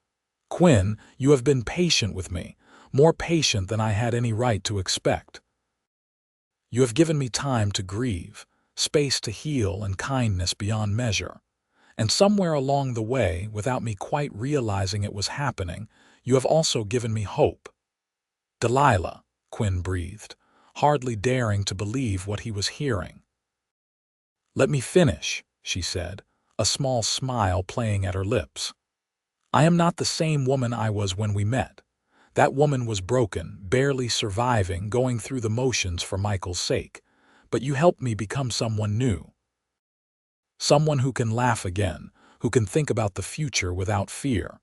"Quinn, you have been patient with me, more patient than I had any right to expect. You have given me time to grieve, space to heal, and kindness beyond measure. And somewhere along the way, without me quite realizing it was happening, you have also given me hope." "Delilah," Quinn breathed, hardly daring to believe what he was hearing. "Let me finish," she said, a small smile playing at her lips. "I am not the same woman I was when we met. That woman was broken, barely surviving, going through the motions for Michael's sake. But you helped me become someone new. Someone who can laugh again, who can think about the future without fear.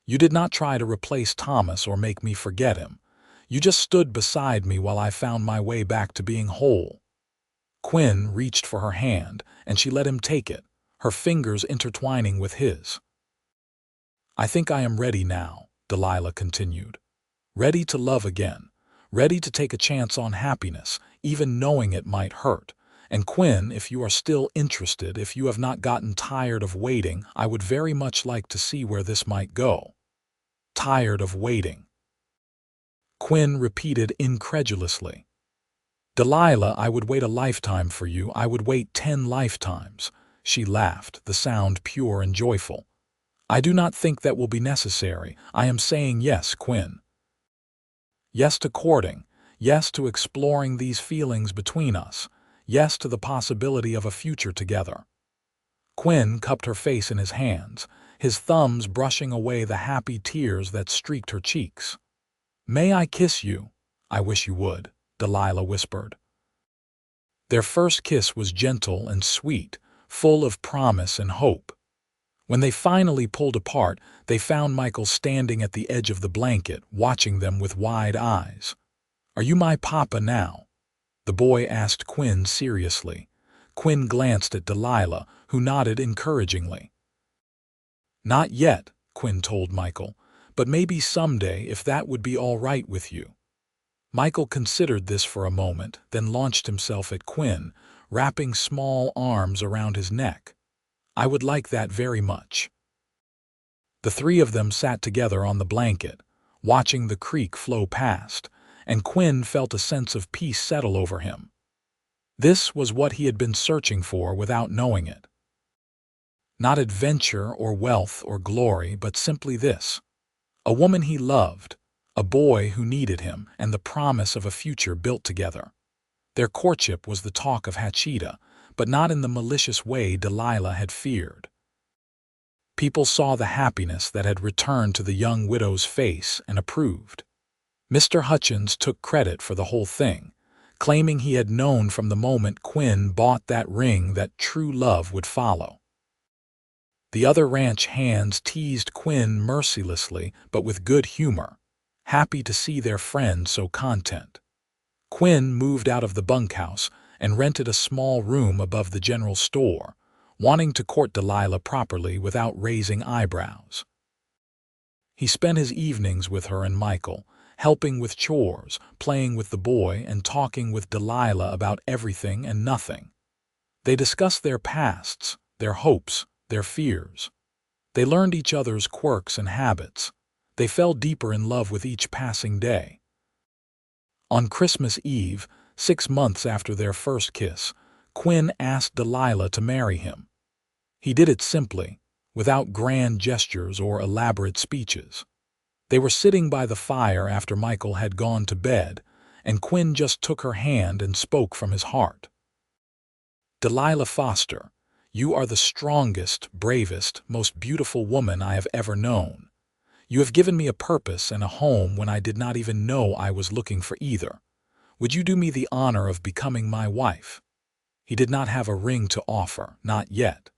You did not try to replace Thomas or make me forget him. You just stood beside me while I found my way back to being whole." Quinn reached for her hand, and she let him take it, her fingers intertwining with his. "I think I am ready now," Delilah continued. "Ready to love again, ready to take a chance on happiness, even knowing it might hurt. And Quinn, if you are still interested, if you have not gotten tired of waiting, I would very much like to see where this might go." "Tired of waiting?" Quinn repeated incredulously. "Delilah, I would wait a lifetime for you. I would wait 10 lifetimes." She laughed, the sound pure and joyful. "I do not think that will be necessary. I am saying yes, Quinn. Yes to courting, yes to exploring these feelings between us, yes to the possibility of a future together." Quinn cupped her face in his hands, his thumbs brushing away the happy tears that streaked her cheeks. "May I kiss you?" "I wish you would," Delilah whispered. Their first kiss was gentle and sweet, full of promise and hope. When they finally pulled apart, they found Michael standing at the edge of the blanket, watching them with wide eyes. "Are you my papa now?" the boy asked Quinn seriously. Quinn glanced at Delilah, who nodded encouragingly. "Not yet," Quinn told Michael, "but maybe someday if that would be all right with you." Michael considered this for a moment, then launched himself at Quinn, wrapping small arms around his neck. "I would like that very much." The three of them sat together on the blanket, watching the creek flow past, and Quinn felt a sense of peace settle over him. This was what he had been searching for without knowing it. Not adventure or wealth or glory, but simply this: a woman he loved, a boy who needed him, and the promise of a future built together. Their courtship was the talk of Hachita, but not in the malicious way Delilah had feared. People saw the happiness that had returned to the young widow's face and approved. Mr. Hutchins took credit for the whole thing, claiming he had known from the moment Quinn bought that ring that true love would follow. The other ranch hands teased Quinn mercilessly but with good humor, happy to see their friend so content. Quinn moved out of the bunkhouse and rented a small room above the general store, wanting to court Delilah properly without raising eyebrows. He spent his evenings with her and Michael, helping with chores, playing with the boy, and talking with Delilah about everything and nothing. They discussed their pasts, their hopes, their fears. They learned each other's quirks and habits. They fell deeper in love with each passing day. On Christmas Eve, 6 months after their first kiss, Quinn asked Delilah to marry him. He did it simply, without grand gestures or elaborate speeches. They were sitting by the fire after Michael had gone to bed, and Quinn just took her hand and spoke from his heart. "Delilah Foster, you are the strongest, bravest, most beautiful woman I have ever known. You have given me a purpose and a home when I did not even know I was looking for either. Would you do me the honor of becoming my wife?" He did not have a ring to offer, not yet.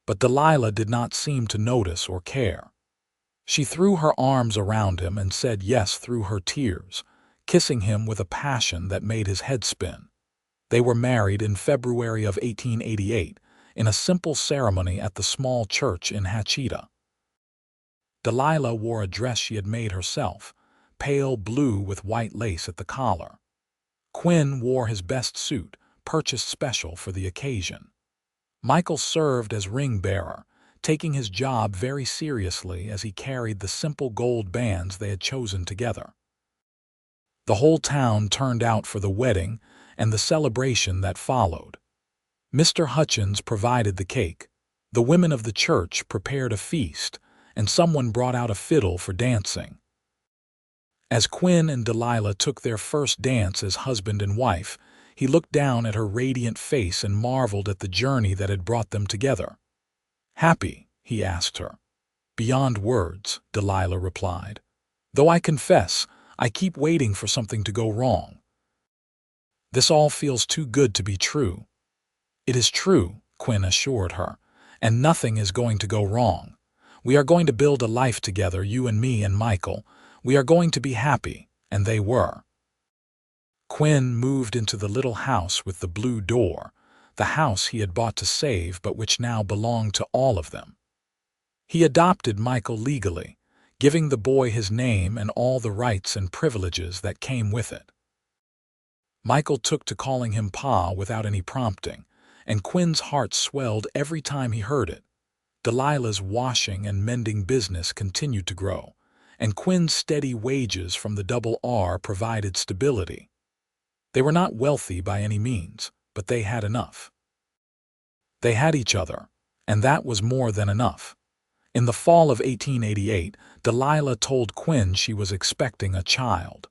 But Delilah did not seem to notice or care. She threw her arms around him and said yes through her tears, kissing him with a passion that made his head spin. They were married in February of 1888 in a simple ceremony at the small church in Hachita. Delilah wore a dress she had made herself, pale blue with white lace at the collar. Quinn wore his best suit, purchased special for the occasion. Michael served as ring bearer, taking his job very seriously as he carried the simple gold bands they had chosen together. The whole town turned out for the wedding and the celebration that followed. Mr. Hutchins provided the cake, the women of the church prepared a feast, and someone brought out a fiddle for dancing. As Quinn and Delilah took their first dance as husband and wife, he looked down at her radiant face and marveled at the journey that had brought them together. "Happy?" he asked her. "Beyond words," Delilah replied. "Though I confess, I keep waiting for something to go wrong. This all feels too good to be true." "It is true," Quinn assured her, "and nothing is going to go wrong. We are going to build a life together, you and me and Michael. We are going to be happy," and they were. Quinn moved into the little house with the blue door, the house he had bought to save but which now belonged to all of them. He adopted Michael legally, giving the boy his name and all the rights and privileges that came with it. Michael took to calling him Pa without any prompting, and Quinn's heart swelled every time he heard it. Delilah's washing and mending business continued to grow, and Quinn's steady wages from the Double R provided stability. They were not wealthy by any means, but they had enough. They had each other, and that was more than enough. In the fall of 1888, Delilah told Quinn she was expecting a child.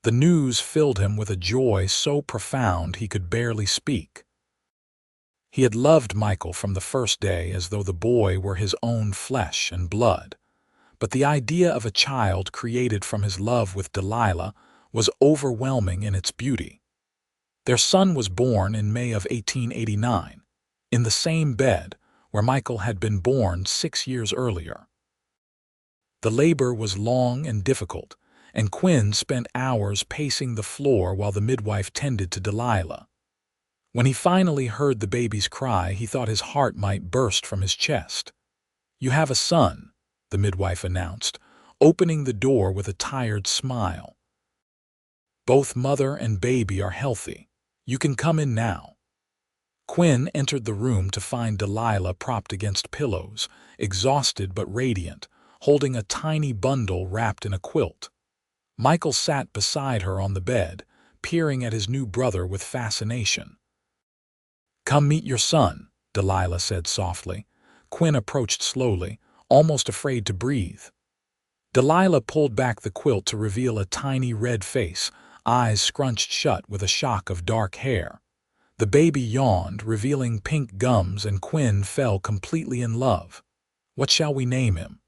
The news filled him with a joy so profound he could barely speak. He had loved Michael from the first day as though the boy were his own flesh and blood, but the idea of a child created from his love with Delilah was overwhelming in its beauty. Their son was born in May of 1889, in the same bed where Michael had been born 6 years earlier. The labor was long and difficult, and Quinn spent hours pacing the floor while the midwife tended to Delilah. When he finally heard the baby's cry, he thought his heart might burst from his chest. "You have a son," the midwife announced, opening the door with a tired smile. "Both mother and baby are healthy. You can come in now." Quinn entered the room to find Delilah propped against pillows, exhausted but radiant, holding a tiny bundle wrapped in a quilt. Michael sat beside her on the bed, peering at his new brother with fascination. "Come meet your son," Delilah said softly. Quinn approached slowly, almost afraid to breathe. Delilah pulled back the quilt to reveal a tiny red face, eyes scrunched shut with a shock of dark hair. The baby yawned, revealing pink gums, and Quinn fell completely in love. "What shall we name him?"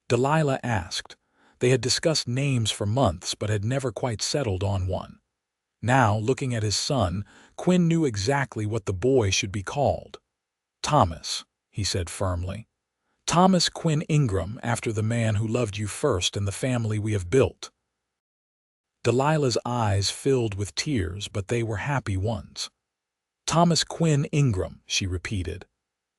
Delilah asked. They had discussed names for months but had never quite settled on one. Now, looking at his son, Quinn knew exactly what the boy should be called. "Thomas," he said firmly. "Thomas Quinn Ingram, after the man who loved you first and the family we have built." Delilah's eyes filled with tears, but they were happy ones. "Thomas Quinn Ingram," she repeated.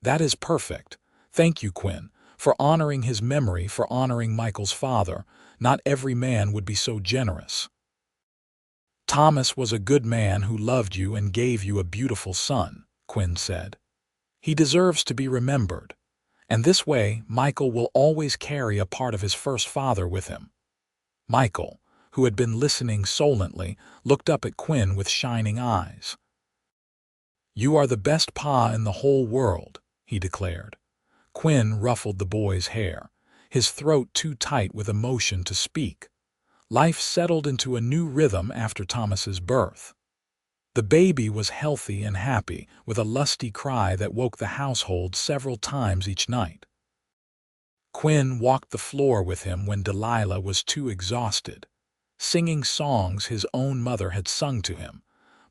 "That is perfect. Thank you, Quinn, for honoring his memory, for honoring Michael's father. Not every man would be so generous." "Thomas was a good man who loved you and gave you a beautiful son," Quinn said. "He deserves to be remembered. And this way, Michael will always carry a part of his first father with him." Michael, who had been listening solently, looked up at Quinn with shining eyes. "You are the best pa in the whole world," he declared. Quinn ruffled the boy's hair, his throat too tight with emotion to speak. Life settled into a new rhythm after Thomas's birth. The baby was healthy and happy, with a lusty cry that woke the household several times each night. Quinn walked the floor with him when Delilah was too exhausted, singing songs his own mother had sung to him,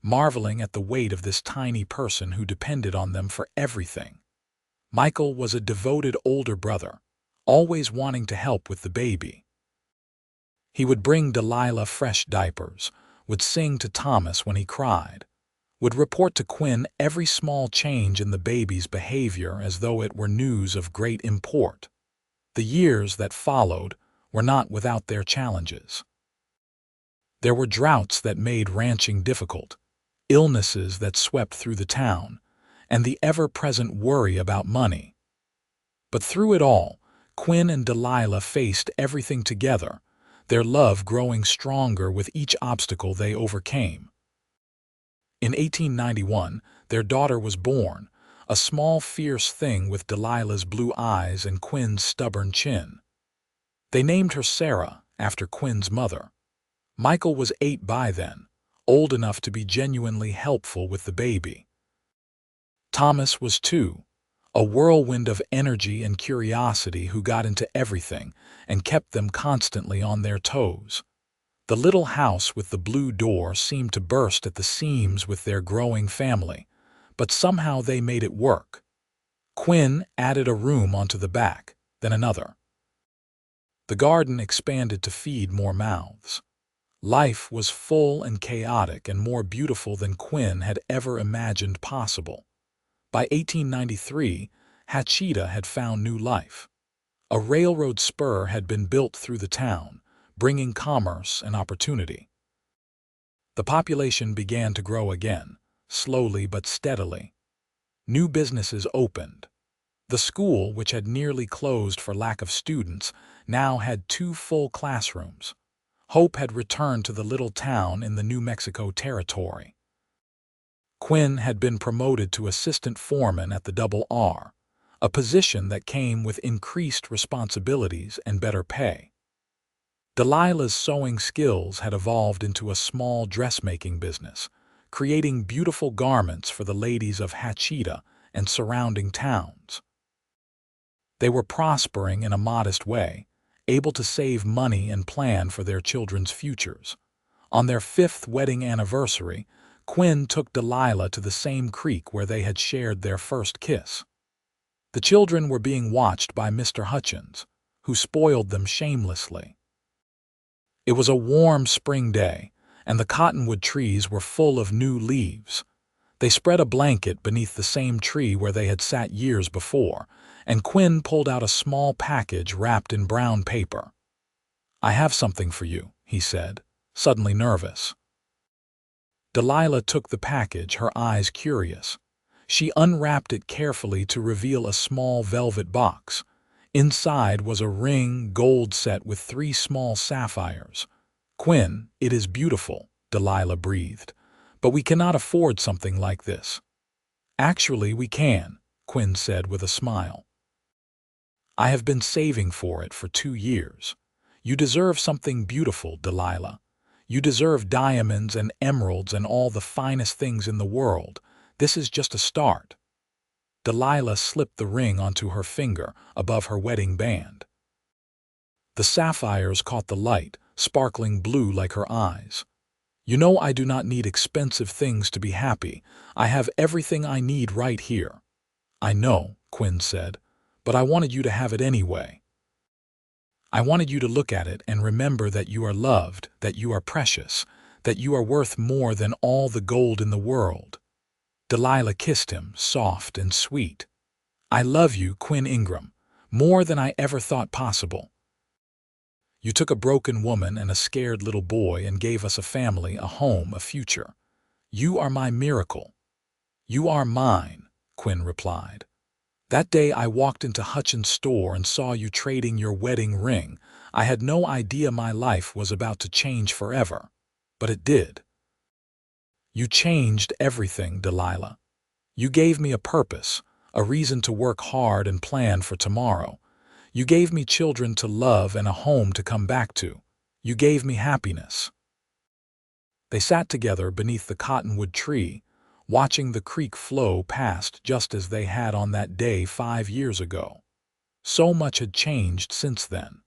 marveling at the weight of this tiny person who depended on them for everything. Michael was a devoted older brother, always wanting to help with the baby. He would bring Delilah fresh diapers, would sing to Thomas when he cried, would report to Quinn every small change in the baby's behavior as though it were news of great import. The years that followed were not without their challenges. There were droughts that made ranching difficult, illnesses that swept through the town, and the ever-present worry about money. But through it all, Quinn and Delilah faced everything together, their love growing stronger with each obstacle they overcame. In 1891, their daughter was born, a small, fierce thing with Delilah's blue eyes and Quinn's stubborn chin. They named her Sarah, after Quinn's mother. Michael was 8 by then, old enough to be genuinely helpful with the baby. Thomas was 2, a whirlwind of energy and curiosity who got into everything and kept them constantly on their toes. The little house with the blue door seemed to burst at the seams with their growing family, but somehow they made it work. Quinn added a room onto the back, then another. The garden expanded to feed more mouths. Life was full and chaotic and more beautiful than Quinn had ever imagined possible. By 1893, Hachita had found new life. A railroad spur had been built through the town, bringing commerce and opportunity. The population began to grow again, slowly but steadily. New businesses opened. The school, which had nearly closed for lack of students, now had 2 full classrooms. Hope had returned to the little town in the New Mexico territory. Quinn had been promoted to assistant foreman at the R, a position that came with increased responsibilities and better pay. Delilah's sewing skills had evolved into a small dressmaking business, creating beautiful garments for the ladies of Hachita and surrounding towns. They were prospering in a modest way, able to save money and plan for their children's futures, On their 5th wedding anniversary, Quinn took Delilah to the same creek where they had shared their first kiss. The children were being watched by Mr. Hutchins, who spoiled them shamelessly. It was a warm spring day, and the cottonwood trees were full of new leaves. They spread a blanket beneath the same tree where they had sat years before, and Quinn pulled out a small package wrapped in brown paper. "I have something for you," he said, suddenly nervous. Delilah took the package, her eyes curious. She unwrapped it carefully to reveal a small velvet box. Inside was a ring, gold set with 3 small sapphires. "Quinn, it is beautiful," Delilah breathed, "but we cannot afford something like this." "Actually, we can," Quinn said with a smile. "I have been saving for it for 2 years. You deserve something beautiful, Delilah. You deserve diamonds and emeralds and all the finest things in the world. This is just a start." Delilah slipped the ring onto her finger above her wedding band. The sapphires caught the light, sparkling blue like her eyes. "You know I do not need expensive things to be happy. I have everything I need right here." "I know," Quinn said, "but I wanted you to have it anyway. I wanted you to look at it and remember that you are loved, that you are precious, that you are worth more than all the gold in the world." Delilah kissed him, soft and sweet. "I love you, Quinn Ingram, more than I ever thought possible. You took a broken woman and a scared little boy and gave us a family, a home, a future. You are my miracle." "You are mine," Quinn replied. "That day I walked into Hutchins' store and saw you trading your wedding ring. I had no idea my life was about to change forever. But it did. You changed everything, Delilah. You gave me a purpose, a reason to work hard and plan for tomorrow. You gave me children to love and a home to come back to. You gave me happiness." They sat together beneath the cottonwood tree, watching the creek flow past just as they had on that day 5 years ago. So much had changed since then.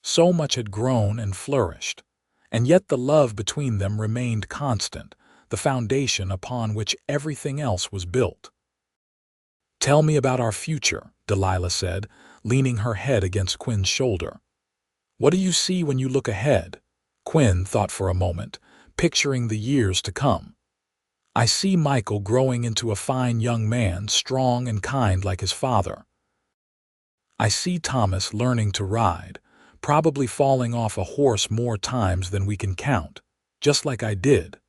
So much had grown and flourished. And yet the love between them remained constant, the foundation upon which everything else was built. "Tell me about our future," Delilah said, leaning her head against Quinn's shoulder. "What do you see when you look ahead?" Quinn thought for a moment, picturing the years to come. "I see Michael growing into a fine young man, strong and kind like his father. I see Thomas learning to ride, probably falling off a horse more times than we can count, just like I did.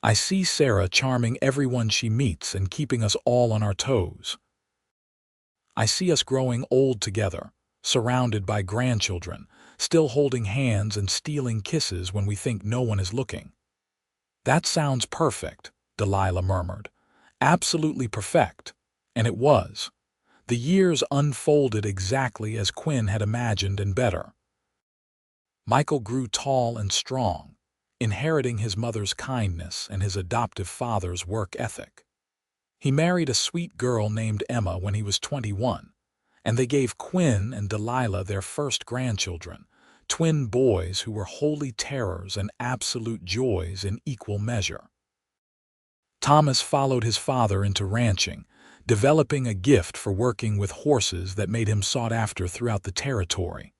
I see Sarah charming everyone she meets and keeping us all on our toes. I see us growing old together, surrounded by grandchildren, still holding hands and stealing kisses when we think no one is looking." "That sounds perfect," Delilah murmured. "Absolutely perfect." And it was. The years unfolded exactly as Quinn had imagined and better. Michael grew tall and strong, inheriting his mother's kindness and his adoptive father's work ethic. He married a sweet girl named Emma when he was 21, and they gave Quinn and Delilah their first grandchildren, twin boys who were holy terrors and absolute joys in equal measure. Thomas followed his father into ranching, developing a gift for working with horses that made him sought after throughout the territory.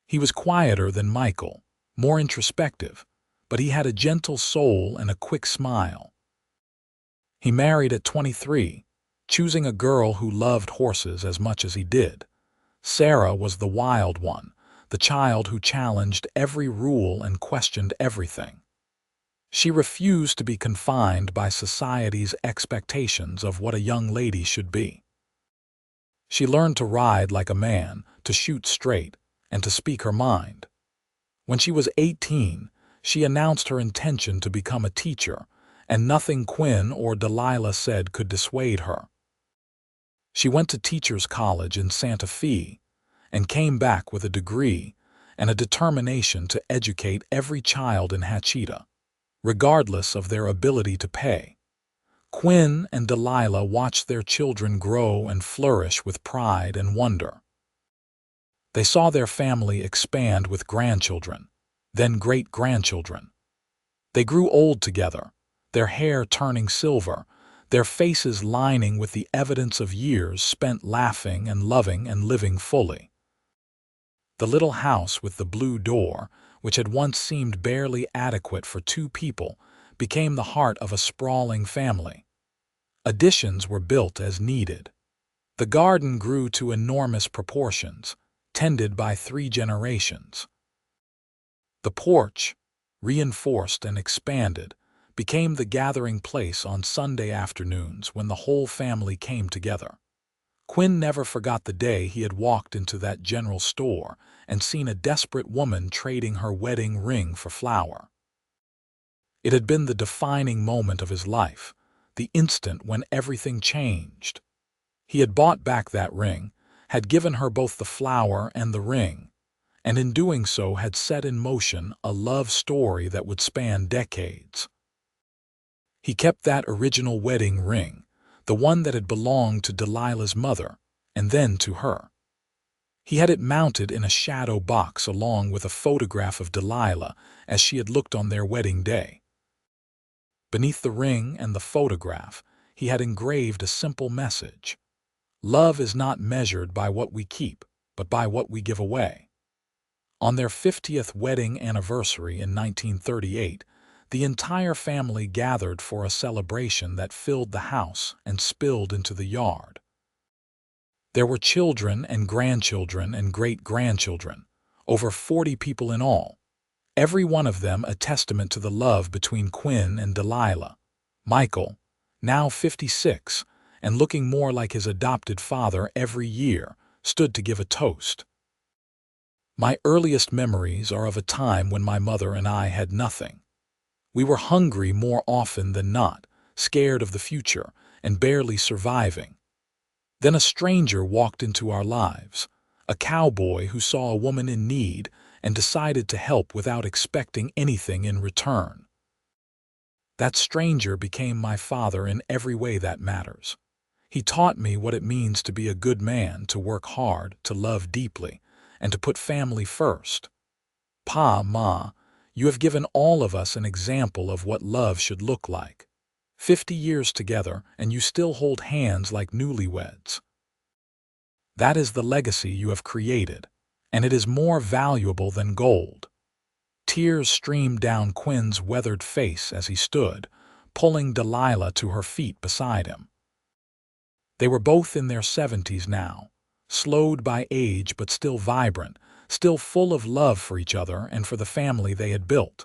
He was quieter than Michael, more introspective, but he had a gentle soul and a quick smile. He married at 23, choosing a girl who loved horses as much as he did. Sarah was the wild one, the child who challenged every rule and questioned everything. She refused to be confined by society's expectations of what a young lady should be. She learned to ride like a man, to shoot straight, and to speak her mind. When she was 18, she announced her intention to become a teacher, and nothing Quinn or Delilah said could dissuade her. She went to teachers' college in Santa Fe and came back with a degree and a determination to educate every child in Hachita, regardless of their ability to pay. Quinn and Delilah watched their children grow and flourish with pride and wonder. They saw their family expand with grandchildren, then great-grandchildren. They grew old together, their hair turning silver, their faces lining with the evidence of years spent laughing and loving and living fully. The little house with the blue door, which had once seemed barely adequate for two people, became the heart of a sprawling family. Additions were built as needed. The garden grew to enormous proportions, tended by 3 generations. The porch, reinforced and expanded, became the gathering place on Sunday afternoons when the whole family came together. Quinn never forgot the day he had walked into that general store and seen a desperate woman trading her wedding ring for flour. It had been the defining moment of his life, the instant when everything changed. He had bought back that ring, had given her both the flour and the ring, and in doing so had set in motion a love story that would span decades. He kept that original wedding ring, the one that had belonged to Delilah's mother, and then to her. He had it mounted in a shadow box along with a photograph of Delilah as she had looked on their wedding day. Beneath the ring and the photograph, he had engraved a simple message. Love is not measured by what we keep, but by what we give away. On their 50th wedding anniversary in 1938, the entire family gathered for a celebration that filled the house and spilled into the yard. There were children and grandchildren and great-grandchildren, over 40 people in all, every one of them a testament to the love between Quinn and Delilah. Michael, now 56, and looking more like his adopted father every year, stood to give a toast. My earliest memories are of a time when my mother and I had nothing. We were hungry more often than not, scared of the future, and barely surviving. Then a stranger walked into our lives, a cowboy who saw a woman in need and decided to help without expecting anything in return. That stranger became my father in every way that matters. He taught me what it means to be a good man, to work hard, to love deeply, and to put family first. Pa, Ma, you have given all of us an example of what love should look like. 50 years together, and you still hold hands like newlyweds. That is the legacy you have created, and it is more valuable than gold. Tears streamed down Quinn's weathered face as he stood, pulling Delilah to her feet beside him. They were both in their 70s now, slowed by age but still vibrant, still full of love for each other and for the family they had built.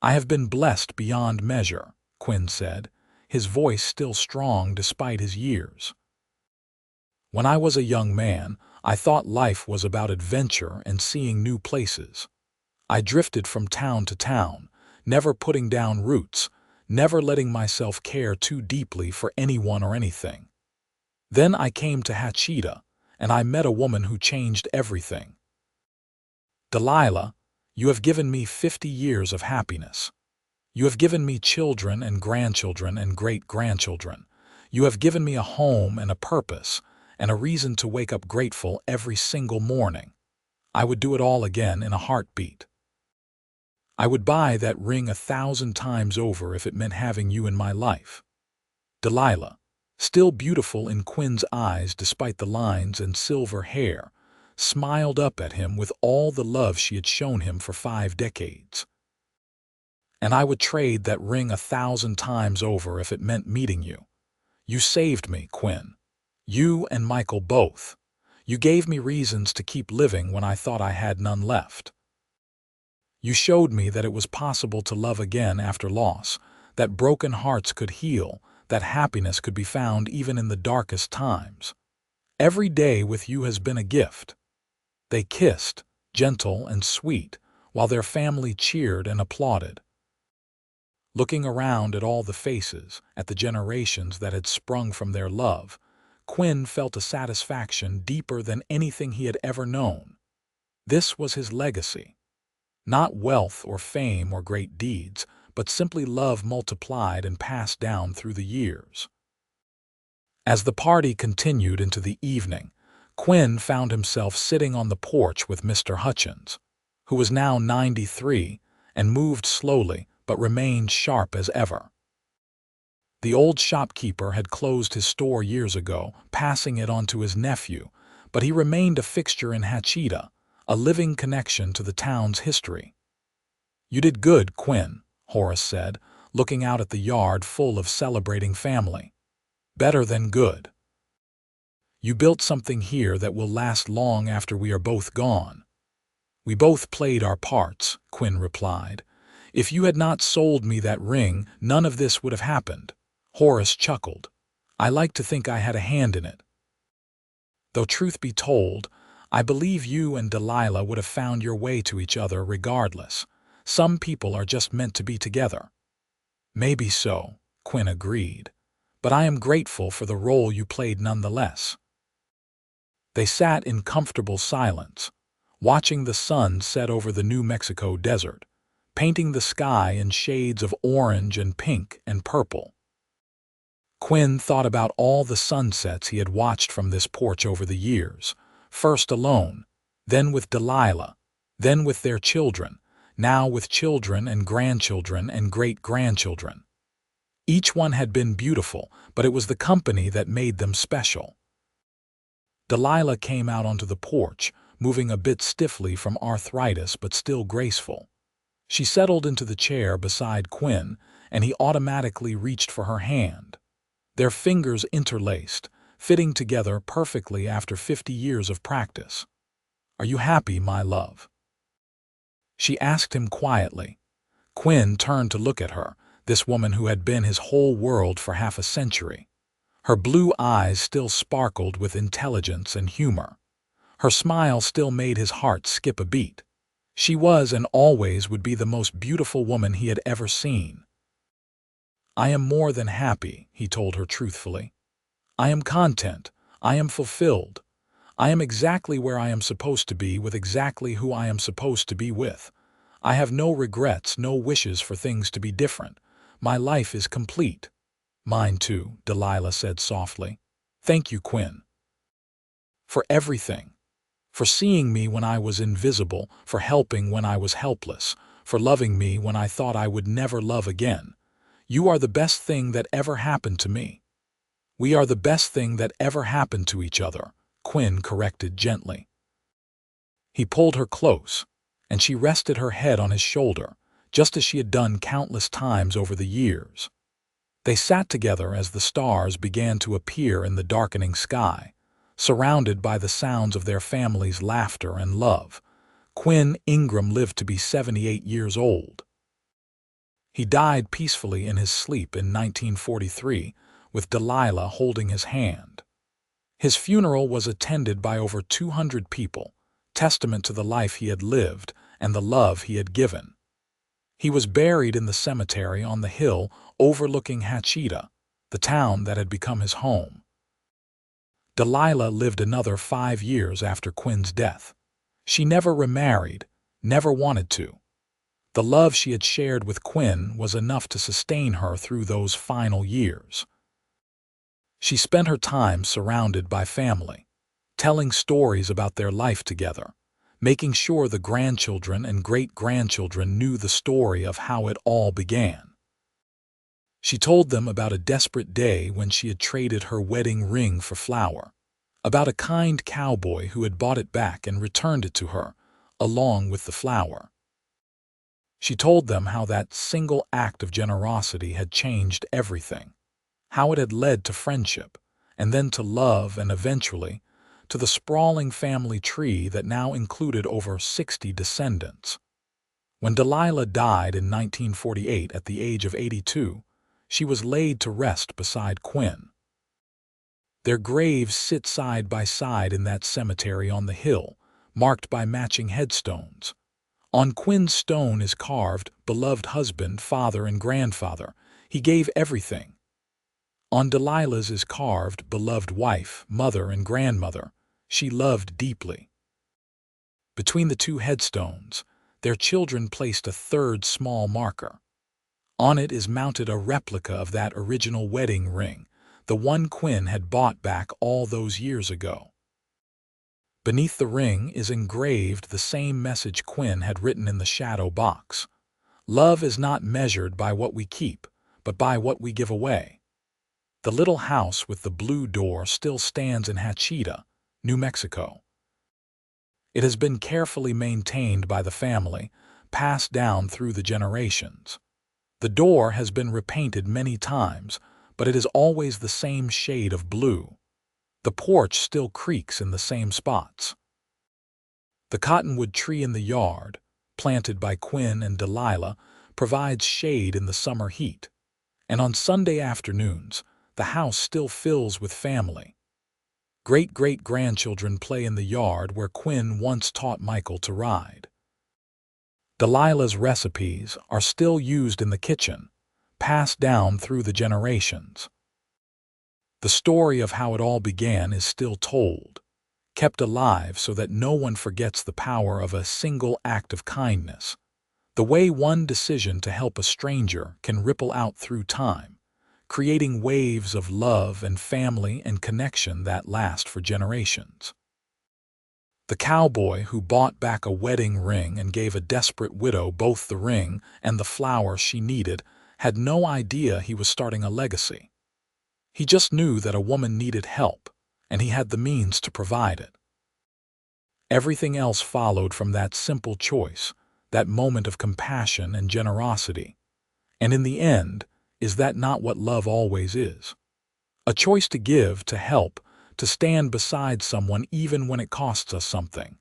I have been blessed beyond measure, Quinn said, his voice still strong despite his years. When I was a young man, I thought life was about adventure and seeing new places. I drifted from town to town, never putting down roots, never letting myself care too deeply for anyone or anything. Then I came to Hachita, and I met a woman who changed everything. Delilah, you have given me 50 years of happiness. You have given me children and grandchildren and great-grandchildren. You have given me a home and a purpose, and a reason to wake up grateful every single morning. I would do it all again in a heartbeat. I would buy that ring 1,000 times over if it meant having you in my life. Delilah, still beautiful in Quinn's eyes despite the lines and silver hair, smiled up at him with all the love she had shown him for 5 decades. And I would trade that ring 1,000 times over if it meant meeting you. You saved me, Quinn. You and Michael both. You gave me reasons to keep living when I thought I had none left. You showed me that it was possible to love again after loss, that broken hearts could heal, that happiness could be found even in the darkest times. Every day with you has been a gift. They kissed, gentle and sweet, while their family cheered and applauded. Looking around at all the faces, at the generations that had sprung from their love, Quinn felt a satisfaction deeper than anything he had ever known. This was his legacy. Not wealth or fame or great deeds, but simply love multiplied and passed down through the years. As the party continued into the evening, Quinn found himself sitting on the porch with Mr. Hutchins, who was now 93 and moved slowly but remained sharp as ever. The old shopkeeper had closed his store years ago, passing it on to his nephew, but he remained a fixture in Hachita, a living connection to the town's history. "You did good, Quinn," Horace said, looking out at the yard full of celebrating family. "Better than good. You built something here that will last long after we are both gone." "We both played our parts," Quinn replied. "If you had not sold me that ring, none of this would have happened." Horace chuckled. "I like to think I had a hand in it. Though truth be told, I believe you and Delilah would have found your way to each other regardless. Some people are just meant to be together." "Maybe so," Quinn agreed. "But I am grateful for the role you played nonetheless." They sat in comfortable silence, watching the sun set over the New Mexico desert, painting the sky in shades of orange and pink and purple. Quinn thought about all the sunsets he had watched from this porch over the years, first alone, then with Delilah, then with their children, now with children and grandchildren and great-grandchildren. Each one had been beautiful, but it was the company that made them special. Delilah came out onto the porch, moving a bit stiffly from arthritis but still graceful. She settled into the chair beside Quinn, and he automatically reached for her hand. Their fingers interlaced, fitting together perfectly after 50 years of practice. "Are you happy, my love?" she asked him quietly. Quinn turned to look at her, this woman who had been his whole world for half a century. Her blue eyes still sparkled with intelligence and humor. Her smile still made his heart skip a beat. She was and always would be the most beautiful woman he had ever seen. "I am more than happy," he told her truthfully. "I am content. I am fulfilled. I am exactly where I am supposed to be with exactly who I am supposed to be with. I have no regrets, no wishes for things to be different. My life is complete." "Mine too," Delilah said softly. "Thank you, Quinn. For everything. For seeing me when I was invisible, for helping when I was helpless, for loving me when I thought I would never love again. You are the best thing that ever happened to me." "We are the best thing that ever happened to each other," Quinn corrected gently. He pulled her close, and she rested her head on his shoulder, just as she had done countless times over the years. They sat together as the stars began to appear in the darkening sky, surrounded by the sounds of their family's laughter and love. Quinn Ingram lived to be 78 years old. He died peacefully in his sleep in 1943, with Delilah holding his hand. His funeral was attended by over 200 people, testament to the life he had lived and the love he had given. He was buried in the cemetery on the hill overlooking Hachita, the town that had become his home. Delilah lived another 5 years after Quinn's death. She never remarried, never wanted to. The love she had shared with Quinn was enough to sustain her through those final years. She spent her time surrounded by family, telling stories about their life together, making sure the grandchildren and great-grandchildren knew the story of how it all began. She told them about a desperate day when she had traded her wedding ring for flour, about a kind cowboy who had bought it back and returned it to her, along with the flour. She told them how that single act of generosity had changed everything, how it had led to friendship, and then to love, and eventually to the sprawling family tree that now included over 60 descendants. When Delilah died in 1948 at the age of 82, she was laid to rest beside Quinn. Their graves sit side by side in that cemetery on the hill, marked by matching headstones. On Quinn's stone is carved, "Beloved husband, father, and grandfather. He gave everything." On Delilah's is carved, "Beloved wife, mother, and grandmother. She loved deeply." Between the two headstones, their children placed a third small marker. On it is mounted a replica of that original wedding ring, the one Quinn had bought back all those years ago. Beneath the ring is engraved the same message Quinn had written in the shadow box. Love is not measured by what we keep, but by what we give away. The little house with the blue door still stands in Hachita, New Mexico. It has been carefully maintained by the family, passed down through the generations. The door has been repainted many times, but it is always the same shade of blue. The porch still creaks in the same spots. The cottonwood tree in the yard, planted by Quinn and Delilah, provides shade in the summer heat. And on Sunday afternoons, the house still fills with family. Great-great-grandchildren play in the yard where Quinn once taught Michael to ride. Delilah's recipes are still used in the kitchen, passed down through the generations. The story of how it all began is still told, kept alive so that no one forgets the power of a single act of kindness, the way one decision to help a stranger can ripple out through time, creating waves of love and family and connection that last for generations. The cowboy who bought back a wedding ring and gave a desperate widow both the ring and the flower she needed had no idea he was starting a legacy. He just knew that a woman needed help, and he had the means to provide it. Everything else followed from that simple choice, that moment of compassion and generosity. And in the end, is that not what love always is? A choice to give, to help, to stand beside someone even when it costs us something.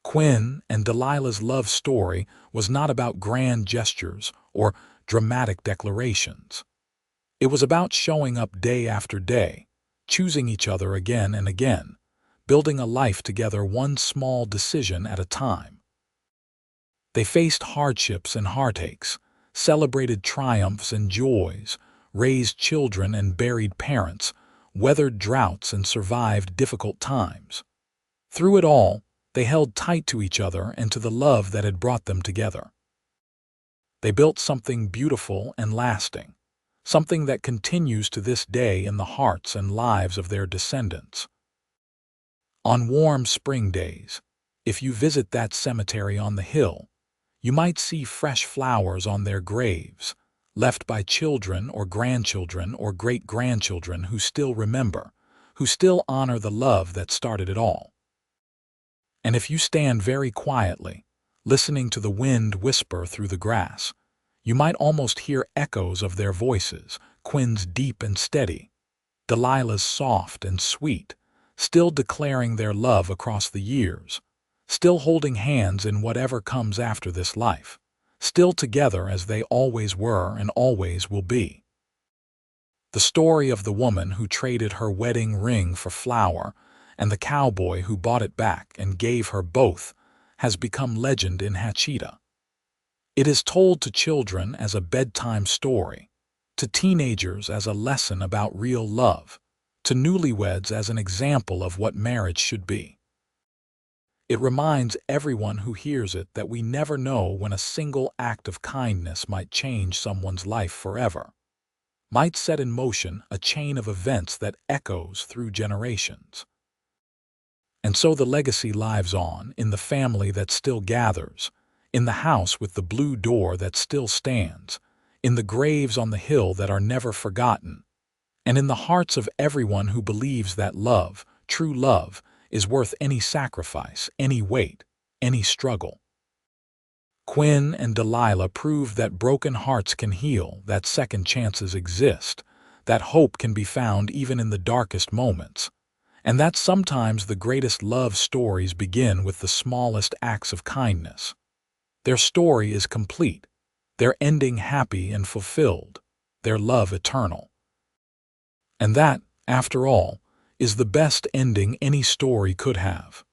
Quinn and Delilah's love story was not about grand gestures or dramatic declarations. It was about showing up day after day, choosing each other again and again, building a life together one small decision at a time. They faced hardships and heartaches, celebrated triumphs and joys, raised children and buried parents, weathered droughts and survived difficult times. Through it all, they held tight to each other and to the love that had brought them together. They built something beautiful and lasting, something that continues to this day in the hearts and lives of their descendants. On warm spring days, if you visit that cemetery on the hill, you might see fresh flowers on their graves, left by children or grandchildren or great-grandchildren who still remember, who still honor the love that started it all. And if you stand very quietly, listening to the wind whisper through the grass, you might almost hear echoes of their voices, Quinn's deep and steady, Delilah's soft and sweet, still declaring their love across the years, still holding hands in whatever comes after this life, still together as they always were and always will be. The story of the woman who traded her wedding ring for flour and the cowboy who bought it back and gave her both has become legend in Hachita. It is told to children as a bedtime story, to teenagers as a lesson about real love, to newlyweds as an example of what marriage should be. It reminds everyone who hears it that we never know when a single act of kindness might change someone's life forever, might set in motion a chain of events that echoes through generations. And so the legacy lives on in the family that still gathers, in the house with the blue door that still stands, in the graves on the hill that are never forgotten, and in the hearts of everyone who believes that love, true love, is worth any sacrifice, any weight, any struggle. Quinn and Delilah proved that broken hearts can heal, that second chances exist, that hope can be found even in the darkest moments, and that sometimes the greatest love stories begin with the smallest acts of kindness. Their story is complete, their ending happy and fulfilled, their love eternal. And that, after all, is the best ending any story could have.